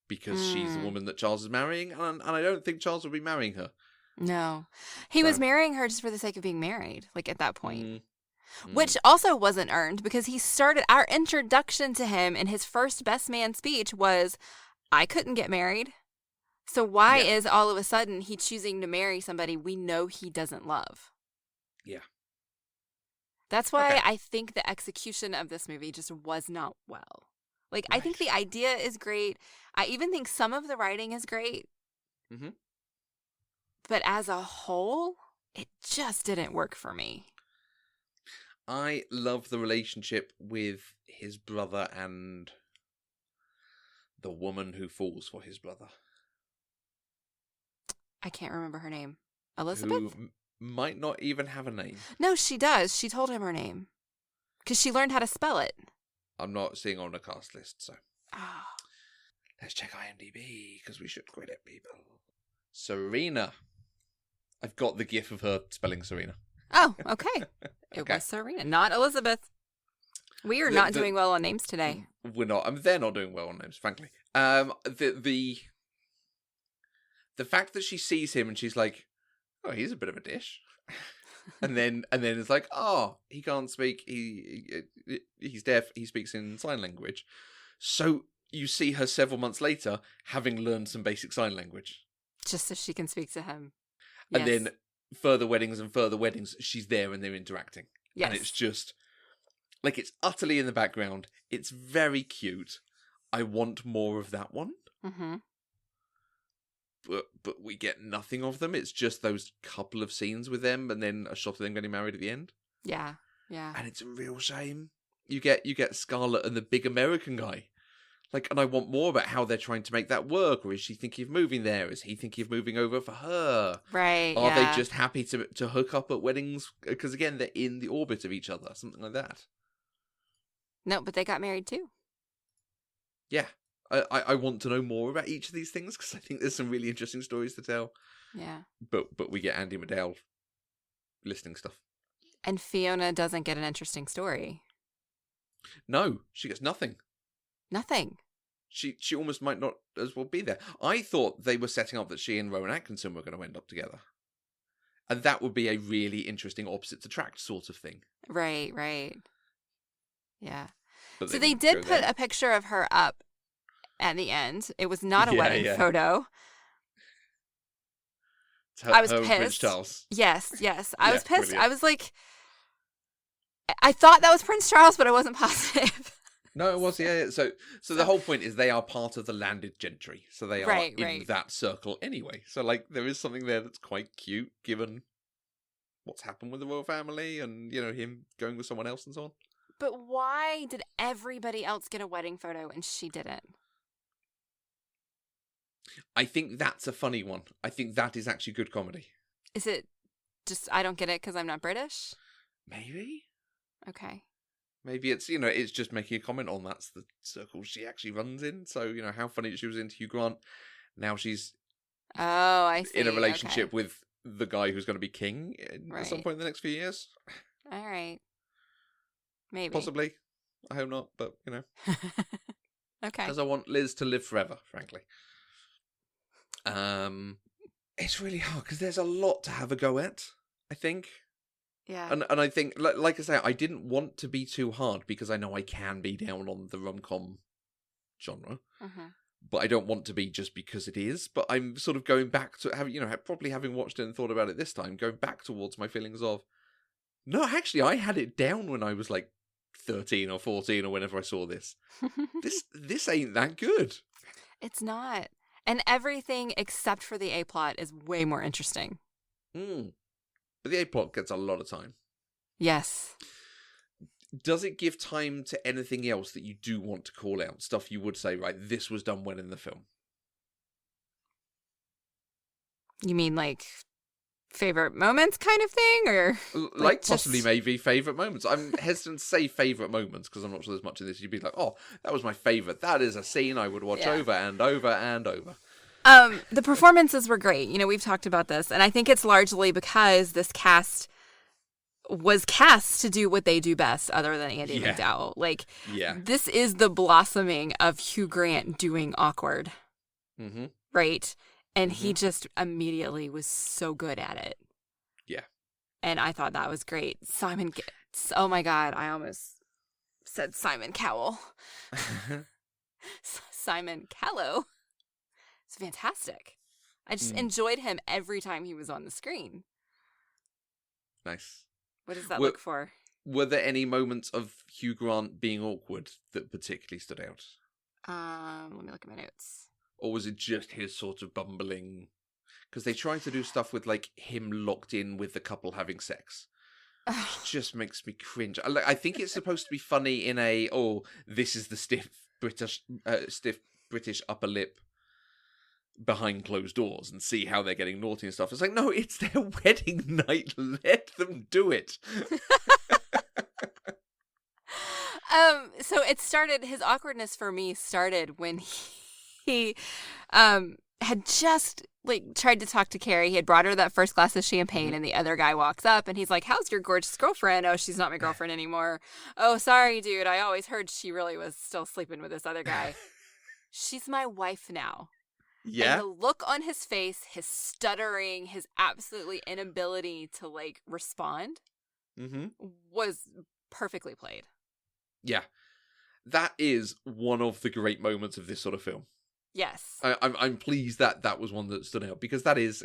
Because she's the woman that Charles is marrying. And I don't think Charles will be marrying her. No. He was marrying her just for the sake of being married, like, at that point. Which also wasn't earned because he started, our introduction to him in his first best man speech was, I couldn't get married. So why is all of a sudden he choosing to marry somebody we know he doesn't love? Yeah. That's why I think the execution of this movie just was not well. Like, I think the idea is great. I even think some of the writing is great. Mm-hmm. But as a whole, it just didn't work for me. I love the relationship with his brother and the woman who falls for his brother. I can't remember her name. Elizabeth? might not even have a name. No, she does. She told him her name. Because she learned how to spell it. I'm not seeing on the cast list, so. Oh. Let's check IMDb, because we should credit people. Serena. I've got the gif of her spelling Serena. Oh, okay. It Okay. was Serena, not Elizabeth. We are not doing well on names today. We're not. I mean, they're not doing well on names, frankly. The fact that she sees him and she's like, "Oh, he's a bit of a dish," and then it's like, "Oh, he can't speak. He's deaf. He speaks in sign language." So you see her several months later having learned some basic sign language, Just so she can speak to him. and then further weddings, she's there and they're interacting, Yes. and it's just like it's utterly in the background. It's very cute. I want more of that one. Mm-hmm. But we get nothing of them. It's just those couple of scenes with them, and then a shot of them getting married at the end. Yeah. And it's a real shame. You get Scarlett and the big American guy, like, and I want more about how they're trying to make that work. Or is she thinking of moving there? Is he thinking of moving over for her? Right. Are they just happy to hook up at weddings? Because again, they're in the orbit of each other, something like that. No, but they got married too. Yeah. I want to know more about each of these things because I think there's some really interesting stories to tell. Yeah. But we get Andy McDowell listening stuff. And Fiona doesn't get an interesting story. No, she gets nothing. Nothing. She almost might not as well be there. I thought they were setting up that she and Rowan Atkinson were going to end up together. And that would be a really interesting opposites attract sort of thing. Right. Yeah. But So they did put a picture of her up at the end. It was not a wedding photo. I was pissed. Prince Charles. Yes. I was pissed. Brilliant. I was like, I thought that was Prince Charles, but I wasn't positive. No, it was, yeah. So the whole point is they are part of the landed gentry. So they are in that circle anyway. So, like, there is something there that's quite cute, given what's happened with the royal family and, you know, him going with someone else and so on. But why did everybody else get a wedding photo and she didn't? I think that's a funny one. I think that is actually good comedy. Is it just, I don't get it because I'm not British? Maybe. Okay. Maybe it's, you know, it's just making a comment on that's the circle she actually runs in. So, you know, how funny she was into Hugh Grant. Now she's I see. in a relationship with the guy who's going to be king at some point in the next few years. All right. Maybe. Possibly. I hope not, but, you know. Okay. Because I want Liz to live forever, frankly. It's really hard because there's a lot to have a go at, I think. Yeah. And I think, like I say, I didn't want to be too hard because I know I can be down on the rom-com genre. Mm-hmm. But I don't want to be just because it is. But I'm sort of going back to probably having watched it and thought about it this time, going back towards my feelings of, no, actually, I had it down when I was like 13 or 14 or whenever I saw this. This ain't that good. It's not. And everything except for the A-plot is way more interesting. But the A-plot gets a lot of time. Yes. Does it give time to anything else that you do want to call out? Stuff you would say, right, this was done well in the film. You mean like favorite moments kind of thing? Or like possibly maybe favourite moments. I'm hesitant to say favourite moments because I'm not sure there's much in this. You'd be like, oh, that was my favourite. That is a scene I would watch over and over and over. The performances were great. You know, we've talked about this. And I think it's largely because this cast was cast to do what they do best other than Andy McDowell. Like, this is the blossoming of Hugh Grant doing awkward. Mm-hmm. Right? And he just immediately was so good at it. Yeah. And I thought that was great. Oh my God, I almost said Simon Cowell. Simon Callow. It's fantastic. I just enjoyed him every time he was on the screen. Nice. What does that look for? Were there any moments of Hugh Grant being awkward that particularly stood out? Let me look at my notes. Or was it just his sort of bumbling? Because they try to do stuff with, like, him locked in with the couple having sex. Which just makes me cringe. I think it's supposed to be funny in this is the stiff British upper lip behind closed doors and see how they're getting naughty and stuff. It's like, no, it's their wedding night. Let them do it. So his awkwardness for me started when he had just tried to talk to Carrie. He had brought her that first glass of champagne, and the other guy walks up and he's like, "How's your gorgeous girlfriend?" "Oh, she's not my girlfriend anymore." "Oh, sorry, dude. I always heard she really was still sleeping with this other guy." "She's my wife now." Yeah. And the look on his face, his stuttering, his absolutely inability to respond was perfectly played. Yeah. That is one of the great moments of this sort of film. Yes. I'm pleased that was one that stood out, because that is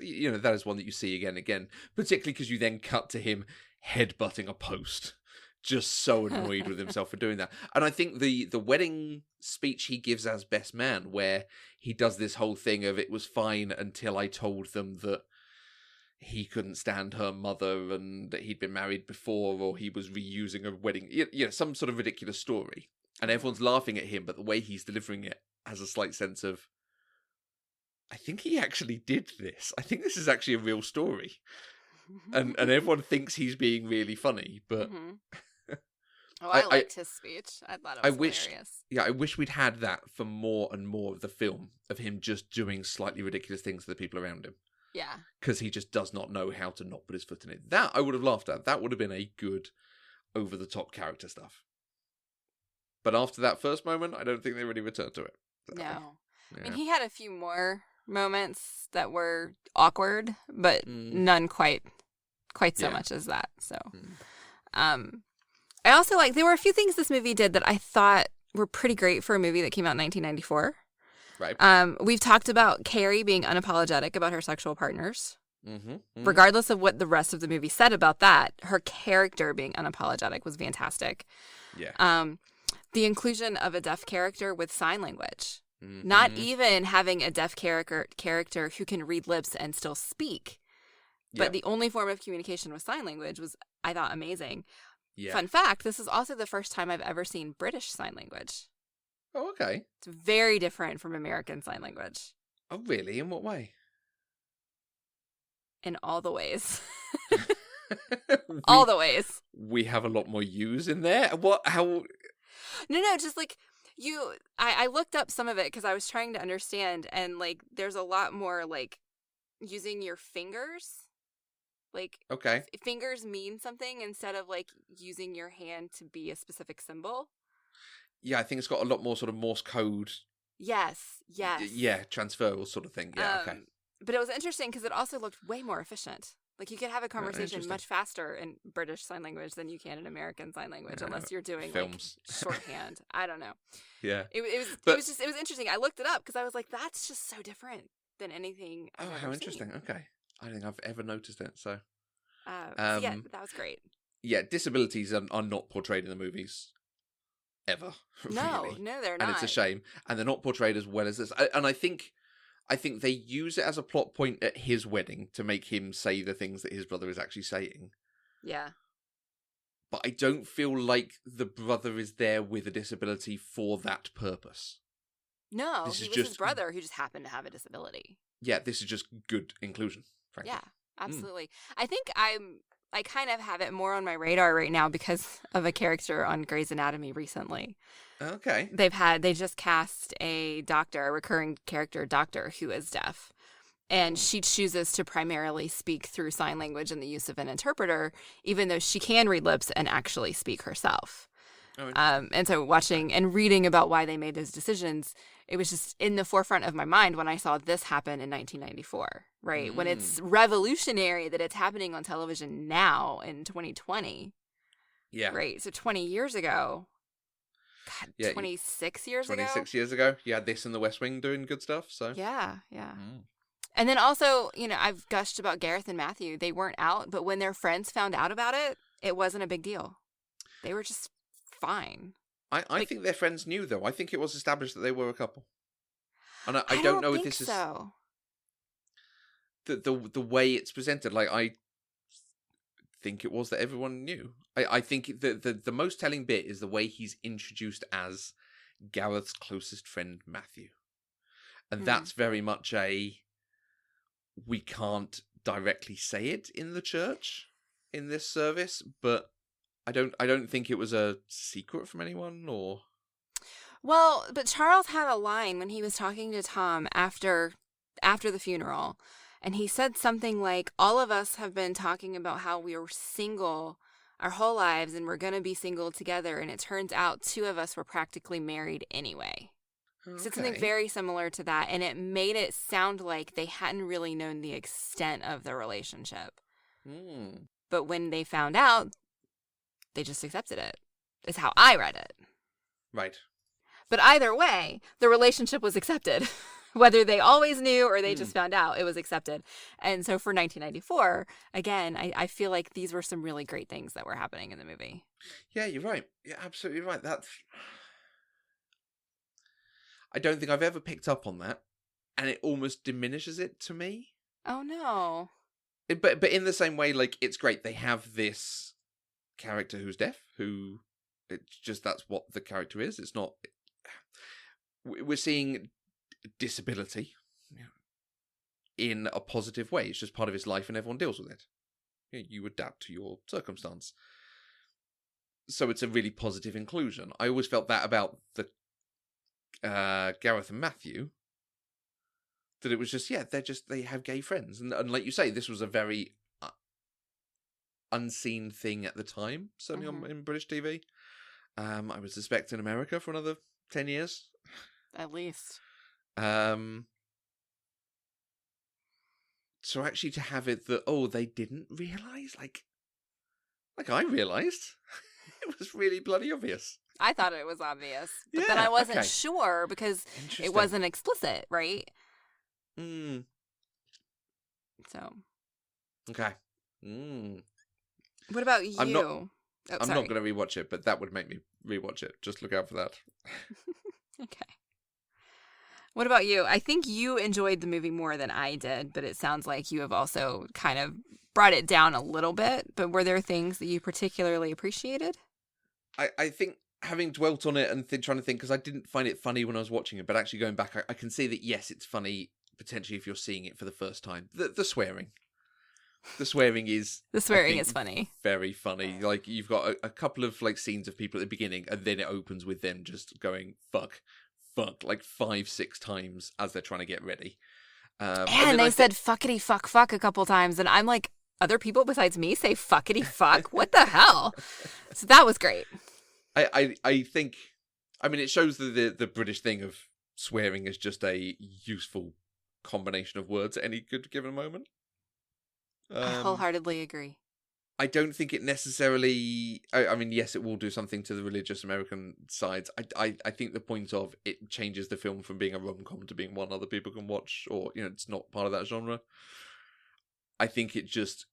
one that you see again and again, particularly because you then cut to him headbutting a post, just so annoyed with himself for doing that. And I think the wedding speech he gives as best man, where he does this whole thing of, "It was fine until I told them that he couldn't stand her mother and that he'd been married before, or he was reusing a wedding," some sort of ridiculous story. And everyone's laughing at him, but the way he's delivering it has a slight sense of, I think he actually did this. I think this is actually a real story. And everyone thinks he's being really funny, but... Oh, I liked his speech. I thought it was hilarious. I wish we'd had that for more and more of the film, of him just doing slightly ridiculous things to the people around him. Yeah. Because he just does not know how to not put his foot in it. That I would have laughed at. That would have been a good, over-the-top character stuff. But after that first moment, I don't think they really returned to it. So, no. Yeah. I mean, he had a few more moments that were awkward, but none quite so much as that. So, I also there were a few things this movie did that I thought were pretty great for a movie that came out in 1994. Right. We've talked about Carrie being unapologetic about her sexual partners. Regardless of what the rest of the movie said about that, her character being unapologetic was fantastic. Yeah. The inclusion of a deaf character with sign language. Not even having a deaf character who can read lips and still speak. But the only form of communication was sign language was, I thought, amazing. Yeah. Fun fact, this is also the first time I've ever seen British Sign Language. Oh, okay. It's very different from American Sign Language. Oh, really? In what way? In all the ways. All the ways. We have a lot more U's in there? What? How... No, just I looked up some of it because I was trying to understand, and there's a lot more using your fingers. Okay. Fingers mean something instead of using your hand to be a specific symbol. Yeah, I think it's got a lot more sort of Morse code. Yes. Yeah, transferable sort of thing. Yeah, okay. But it was interesting because it also looked way more efficient. You could have a conversation much faster in British Sign Language than you can in American Sign Language, unless you're doing films. Shorthand. I don't know. Yeah. It was interesting. I looked it up because I was like, that's just so different than anything I've ever how interesting. seen. Okay. I don't think I've ever noticed it, so. Yeah, that was great. Yeah, disabilities are not portrayed in the movies. Ever. No, really. No, they're not. And it's a shame. And they're not portrayed as well as this. And I think they use it as a plot point at his wedding to make him say the things that his brother is actually saying. Yeah. But I don't feel like the brother is there with a disability for that purpose. No, he was his brother who just happened to have a disability. Yeah, this is just good inclusion, frankly. Yeah, absolutely. I think I kind of have it more on my radar right now because of a character on Grey's Anatomy recently. Okay. They just cast a recurring character doctor who is deaf. And she chooses to primarily speak through sign language and the use of an interpreter, even though she can read lips and actually speak herself. Oh, and so watching and reading about why they made those decisions, it was just in the forefront of my mind when I saw this happen in 1994, right? When it's revolutionary that it's happening on television now in 2020. Yeah. Right. So 20 years ago. God, yeah, 26 years ago? 26 years ago. You had this in the West Wing doing good stuff, so. Yeah. And then also, I've gushed about Gareth and Matthew. They weren't out, but when their friends found out about it, it wasn't a big deal. They were just fine. I think their friends knew, though. I think it was established that they were a couple. And I don't know if this is... so. The way it's presented, I think it was that everyone knew. I think the most telling bit is the way he's introduced as Gareth's closest friend, Matthew. And that's very much we can't directly say it in the church in this service, but I don't think it was a secret from anyone or. Well, but Charles had a line when he was talking to Tom after the funeral, and he said something like, all of us have been talking about how we were single our whole lives and we're going to be single together, and it turns out two of us were practically married anyway. Okay. So it's something very similar to that, and it made it sound like they hadn't really known the extent of the relationship. But when they found out, they just accepted it, is how I read it. Right. But either way, the relationship was accepted. Whether they always knew or they just found out, it was accepted. And so for 1994, again, I feel like these were some really great things that were happening in the movie. Yeah, you're right. You're absolutely right. I don't think I've ever picked up on that, and it almost diminishes it to me. Oh, no. But in the same way, like, it's great. They have this character who's deaf, who it's just that's what the character is. It's not. We're seeing disability in a positive way. It's just part of his life, and everyone deals with it. You adapt to your circumstance. So it's a really positive inclusion. I always felt that about the Gareth and Matthew. That it was just, they have gay friends. And like you say, this was a very unseen thing at the time, certainly in British TV. I would suspect in America for another 10 years. At least. So actually to have it that, they didn't realise, like I realised, it was really bloody obvious. I thought it was obvious, but then I wasn't sure because it wasn't explicit, right? So. Okay. What about you? I'm not going to rewatch it, but that would make me rewatch it. Just look out for that. Okay. What about you? I think you enjoyed the movie more than I did, but it sounds like you have also kind of brought it down a little bit. But were there things that you particularly appreciated? I think having dwelt on it and trying to think, because I didn't find it funny when I was watching it, but actually going back, I can see that, yes, it's funny potentially if you're seeing it for the first time. The swearing. The swearing is... The swearing is funny. Very funny. Like, you've got a couple of like scenes of people at the beginning, and then it opens with them just going, fuck, like 5-6 times as they're trying to get ready. And they said fuckity fuck a couple times, and I'm like, other people besides me say fuckity fuck? What the hell? So that was great. I think, I mean, it shows the British thing of swearing is just a useful combination of words at any good given moment. I wholeheartedly agree. I don't think it necessarily... I mean, yes, it will do something to the religious American sides. I think the point of it changes the film from being a rom-com to being one other people can watch, or, it's not part of that genre. I think it just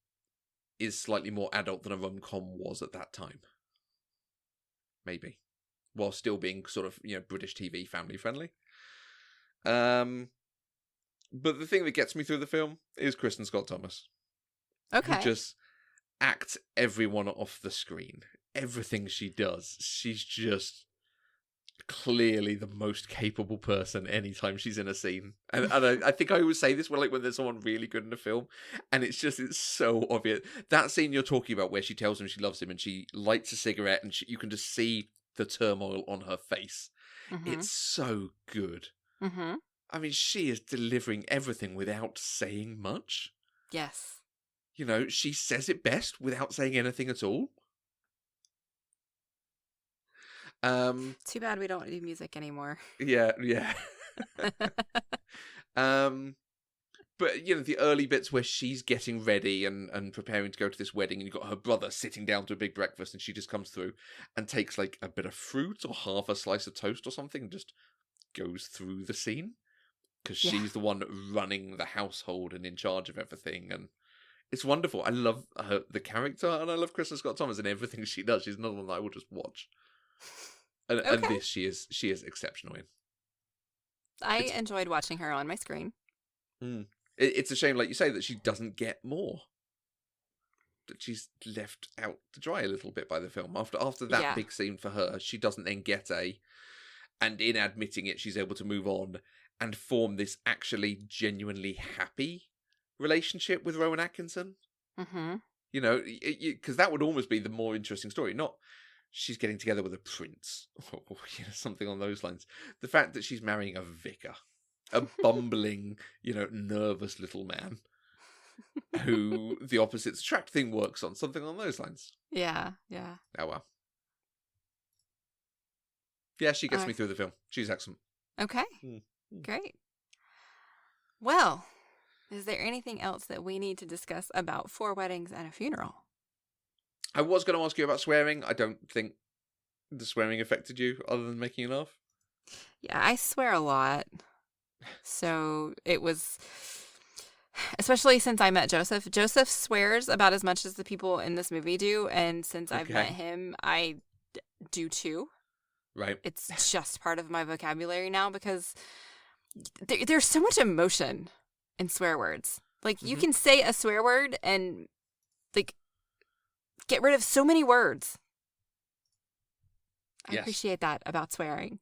is slightly more adult than a rom-com was at that time. Maybe. While still being sort of, British TV family-friendly. But the thing that gets me through the film is Kristen Scott Thomas. Okay. Who just acts everyone off the screen. Everything she does, she's just clearly the most capable person anytime she's in a scene. And I think I always say this when there's someone really good in a film, and it's so obvious. That scene you're talking about where she tells him she loves him and she lights a cigarette and you can just see the turmoil on her face. Mm-hmm. It's so good. Mm-hmm. I mean, she is delivering everything without saying much. Yes. She says it best without saying anything at all. Too bad we don't do music anymore. Yeah. But, the early bits where she's getting ready and preparing to go to this wedding, and you've got her brother sitting down to a big breakfast, and she just comes through and takes, like, a bit of fruit or half a slice of toast or something and just goes through the scene. Because she's the one running the household and in charge of everything, and it's wonderful. I love the character, and I love Kristen Scott Thomas and everything she does. She's another one that I will just watch. And, and this, she is exceptional in. I enjoyed watching her on my screen. It's a shame, like you say, that she doesn't get more. That she's left out to dry a little bit by the film. After that big scene for her, she doesn't then get and in admitting it, she's able to move on and form this actually genuinely happy relationship with Rowan Atkinson. Mm-hmm. You know, because that would almost be the more interesting story. Not she's getting together with a prince or something on those lines. The fact that she's marrying a vicar, a bumbling, nervous little man who the opposites attract thing works on, something on those lines. Yeah. Oh, well. Yeah, she gets me through the film. She's excellent. Okay. Great. Well, is there anything else that we need to discuss about 4 Weddings and a Funeral? I was going to ask you about swearing. I don't think the swearing affected you other than making you laugh. Yeah, I swear a lot. So it was, especially since I met Joseph. Joseph swears about as much as the people in this movie do. And since I've met him, I do too. Right. It's just part of my vocabulary now because there's so much emotion in swear words. Like, you can say a swear word and, like, get rid of so many words. I appreciate that about swearing.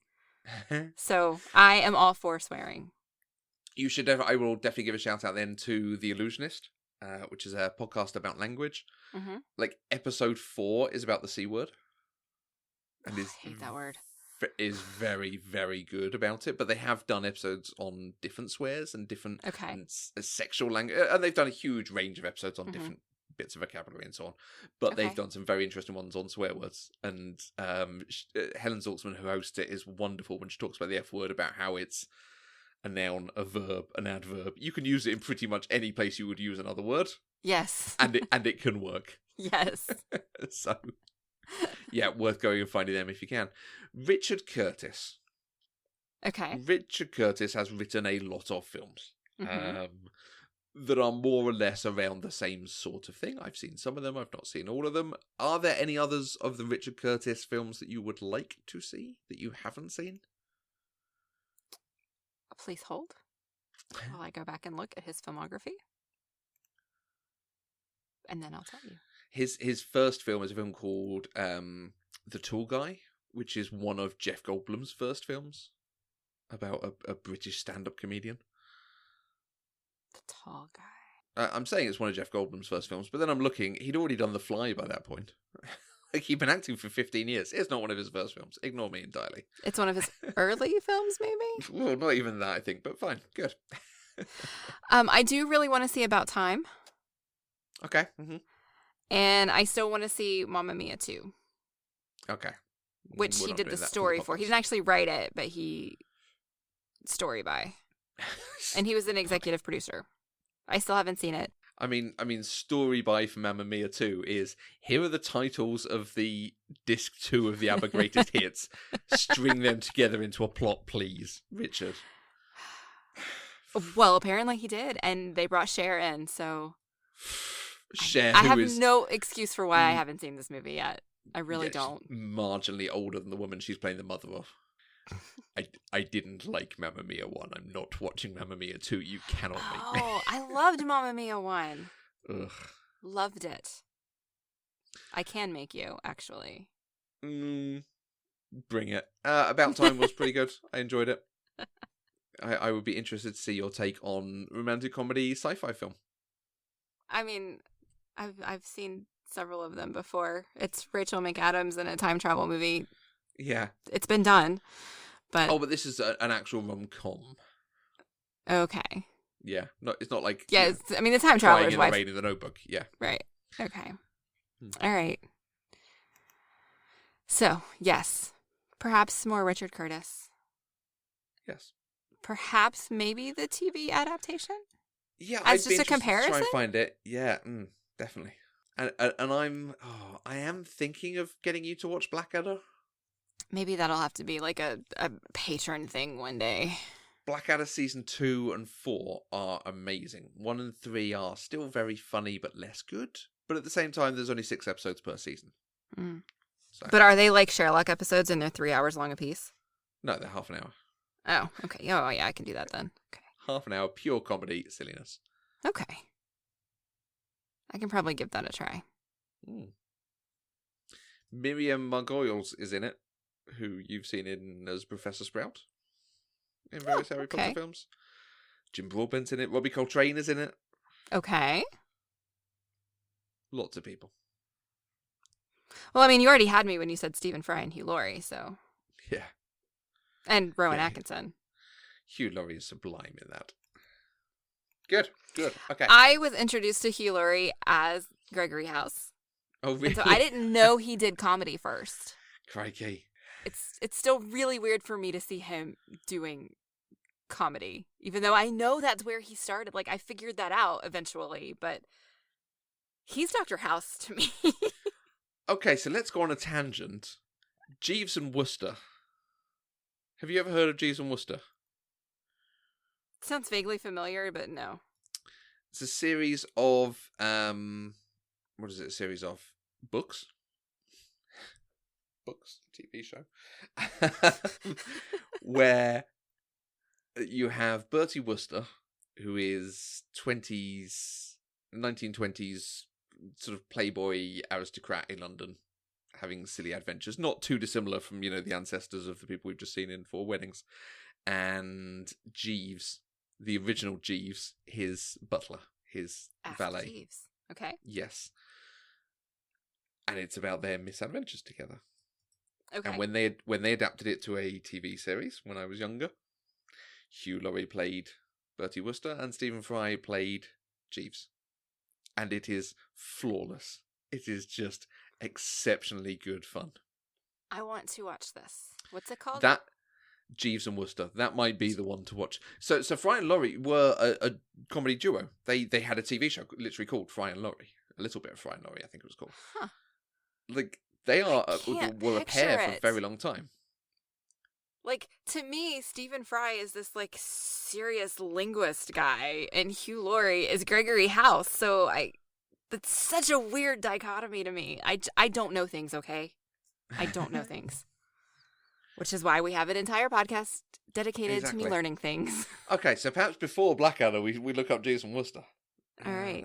So I am all for swearing. You should. I will definitely give a shout out then to The Illusionist, which is a podcast about language. Mm-hmm. Like, episode 4 is about the C word. And I hate that word. Is very, very good about it. But they have done episodes on different swears and different sexual language. And they've done a huge range of episodes on different bits of vocabulary and so on. But they've done some very interesting ones on swear words. And Helen Zaltzman, who hosts it, is wonderful when she talks about the F word, about how it's a noun, a verb, an adverb. You can use it in pretty much any place you would use another word. Yes. And it can work. Yes. So, yeah, worth going and finding them if you can. Richard Curtis. Okay. Richard Curtis has written a lot of films that are more or less around the same sort of thing. I've seen some of them. I've not seen all of them. Are there any others of the Richard Curtis films that you would like to see that you haven't seen? Please hold while I go back and look at his filmography. And then I'll tell you. His first film is a film called The Tall Guy, which is one of Jeff Goldblum's first films about a British stand-up comedian. The Tall Guy. I'm saying it's one of Jeff Goldblum's first films, but then I'm looking, he'd already done The Fly by that point. Like, he'd been acting for 15 years. It's not one of his first films. Ignore me entirely. It's one of his early films, maybe? Well, not even that, I think, but fine. Good. I do really want to see About Time. Okay. Mm-hmm. And I still want to see Mamma Mia 2. Okay. Which he did the story for. He didn't actually write it, but he story by. And he was an executive producer. I still haven't seen it. I mean, story by for Mamma Mia 2 is, here are the titles of the disc 2 of the ABBA Greatest Hits. String them together into a plot, please, Richard. Well, apparently he did, and they brought Cher in, so... Cher, I have no excuse for why I haven't seen this movie yet. I really don't. Marginally older than the woman she's playing the mother of. I didn't like Mamma Mia 1. I'm not watching Mamma Mia 2. You cannot make me. Oh, I loved Mamma Mia 1. Ugh. Loved it. I can make you, actually. Bring it. About Time was pretty good. I enjoyed it. I would be interested to see your take on romantic comedy sci-fi film. I mean, I've seen several of them before. It's Rachel McAdams in a time travel movie. Yeah. It's been done. But this is an actual rom-com. Okay. Yeah. It's not like... Yeah, I mean, the time traveler's wife. Rain in the Notebook, yeah. Right. Okay. All right. So, yes. Perhaps more Richard Curtis. Yes. Perhaps maybe the TV adaptation? Yeah, as just a comparison. To try and find it. Yeah, definitely. And I am thinking of getting you to watch Blackadder. Maybe that'll have to be like a patron thing one day. Blackadder season 2 and 4 are amazing. 1 and 3 are still very funny but less good. But at the same time, there's only 6 episodes per season. So. But are they like Sherlock episodes and they're 3 hours long apiece? No, they're half an hour. Oh, okay. Oh, yeah, I can do that then. Okay. Half an hour, pure comedy, silliness. Okay. I can probably give that a try. Miriam Margolyes is in it, who you've seen in as Professor Sprout. in various Harry Potter films. Jim Broadbent's in it. Robbie Coltrane is in it. Okay. Lots of people. Well, I mean, you already had me when you said Stephen Fry and Hugh Laurie, so. Yeah. And Rowan Atkinson. Hugh Laurie is sublime in that. Good. Okay. I was introduced to Hugh Laurie as Gregory House. Oh, really? And so I didn't know he did comedy first. Crikey. It's still really weird for me to see him doing comedy, even though I know that's where he started. Like, I figured that out eventually, but he's Dr. House to me. Okay, so let's go on a tangent. Jeeves and Wooster. Have you ever heard of Jeeves and Wooster? Sounds vaguely familiar, but no. It's a series of, what is it, a series of? Books? Books, TV show. Where you have Bertie Wooster, who is 1920s sort of playboy aristocrat in London, having silly adventures, not too dissimilar from, the ancestors of the people we've just seen in Four Weddings. And Jeeves, the original Jeeves, his butler, his valet. Jeeves. Okay. Yes. And it's about their misadventures together. Okay. And when they adapted it to a TV series when I was younger, Hugh Laurie played Bertie Wooster and Stephen Fry played Jeeves. And it is flawless. It is just exceptionally good fun. I want to watch this. What's it called? That Jeeves and Wooster. That might be the one to watch. So Fry and Laurie were a comedy duo. They had a TV show literally called Fry and Laurie. A little bit of Fry and Laurie, I think it was called. Huh. Like, they were a pair for a it. very long time. Like, to me, Stephen Fry is this, like, serious linguist guy, and Hugh Laurie is Gregory House, so that's such a weird dichotomy to me. I don't know things, okay? I don't know things. Which is why we have an entire podcast dedicated to me learning things. Okay, so perhaps before Blackadder, we look up Jeeves and Wooster. All right.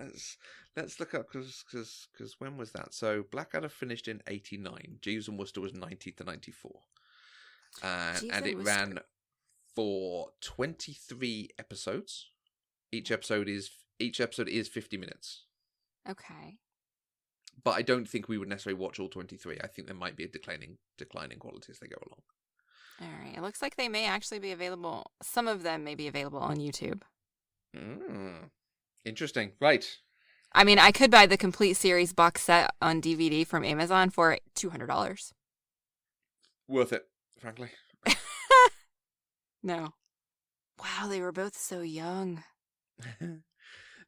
Let's look up, because when was that? So Blackadder finished in 89. Jeeves and Wooster was 90 to 94. And it ran for 23 episodes. Each episode is 50 minutes. Okay. But I don't think we would necessarily watch all 23. I think there might be a declining quality as they go along. All right. It looks like they may actually be available. Some of them may be available on YouTube. Interesting. Right. I mean, I could buy the complete series box set on DVD from Amazon for $200. Worth it, frankly. No. Wow, they were both so young.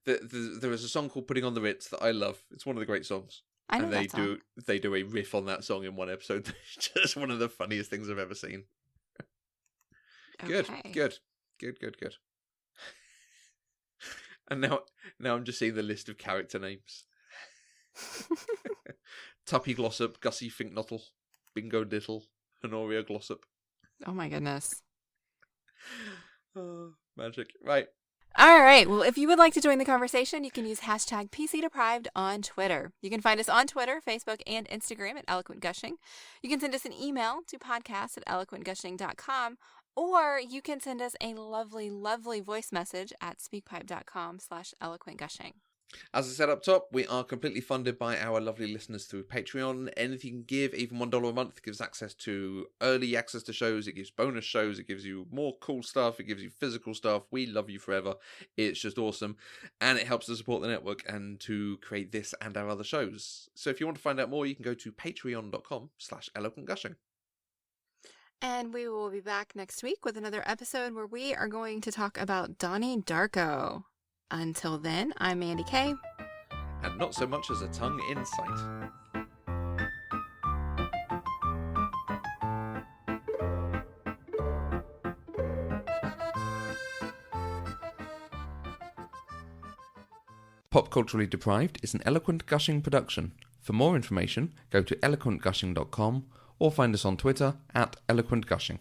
There is a song called "Putting on the Ritz" that I love. It's one of the great songs. I know and that song. They do a riff on that song in one episode. It's just one of the funniest things I've ever seen. Okay. Good. And now I'm just seeing the list of character names. Tuppy Glossop, Gussie Finknottle, Bingo Little, Honoria Glossop. Oh my goodness. Oh, magic. Right. All right. Well, if you would like to join the conversation, you can use hashtag PCDeprived on Twitter. You can find us on Twitter, Facebook, and Instagram at Eloquent Gushing. You can send us an email to podcast@eloquentgushing.com, or you can send us a lovely, lovely voice message at speakpipe.com/eloquentgushing. As I said up top, we are completely funded by our lovely listeners through Patreon. Anything you can give, even $1 a month, gives early access to shows, it gives bonus shows, it gives you more cool stuff, it gives you physical stuff. We love you forever. It's just awesome. And it helps to support the network and to create this and our other shows. So if you want to find out more, you can go to patreon.com/eloquentgushing. And we will be back next week with another episode where we are going to talk about Donnie Darko. Until then, I'm Mandi Kaye. And not so much as a tongue in sight. Pop Culturally Deprived is an Eloquent Gushing production. For more information, go to eloquentgushing.com or find us on Twitter @eloquentgushing.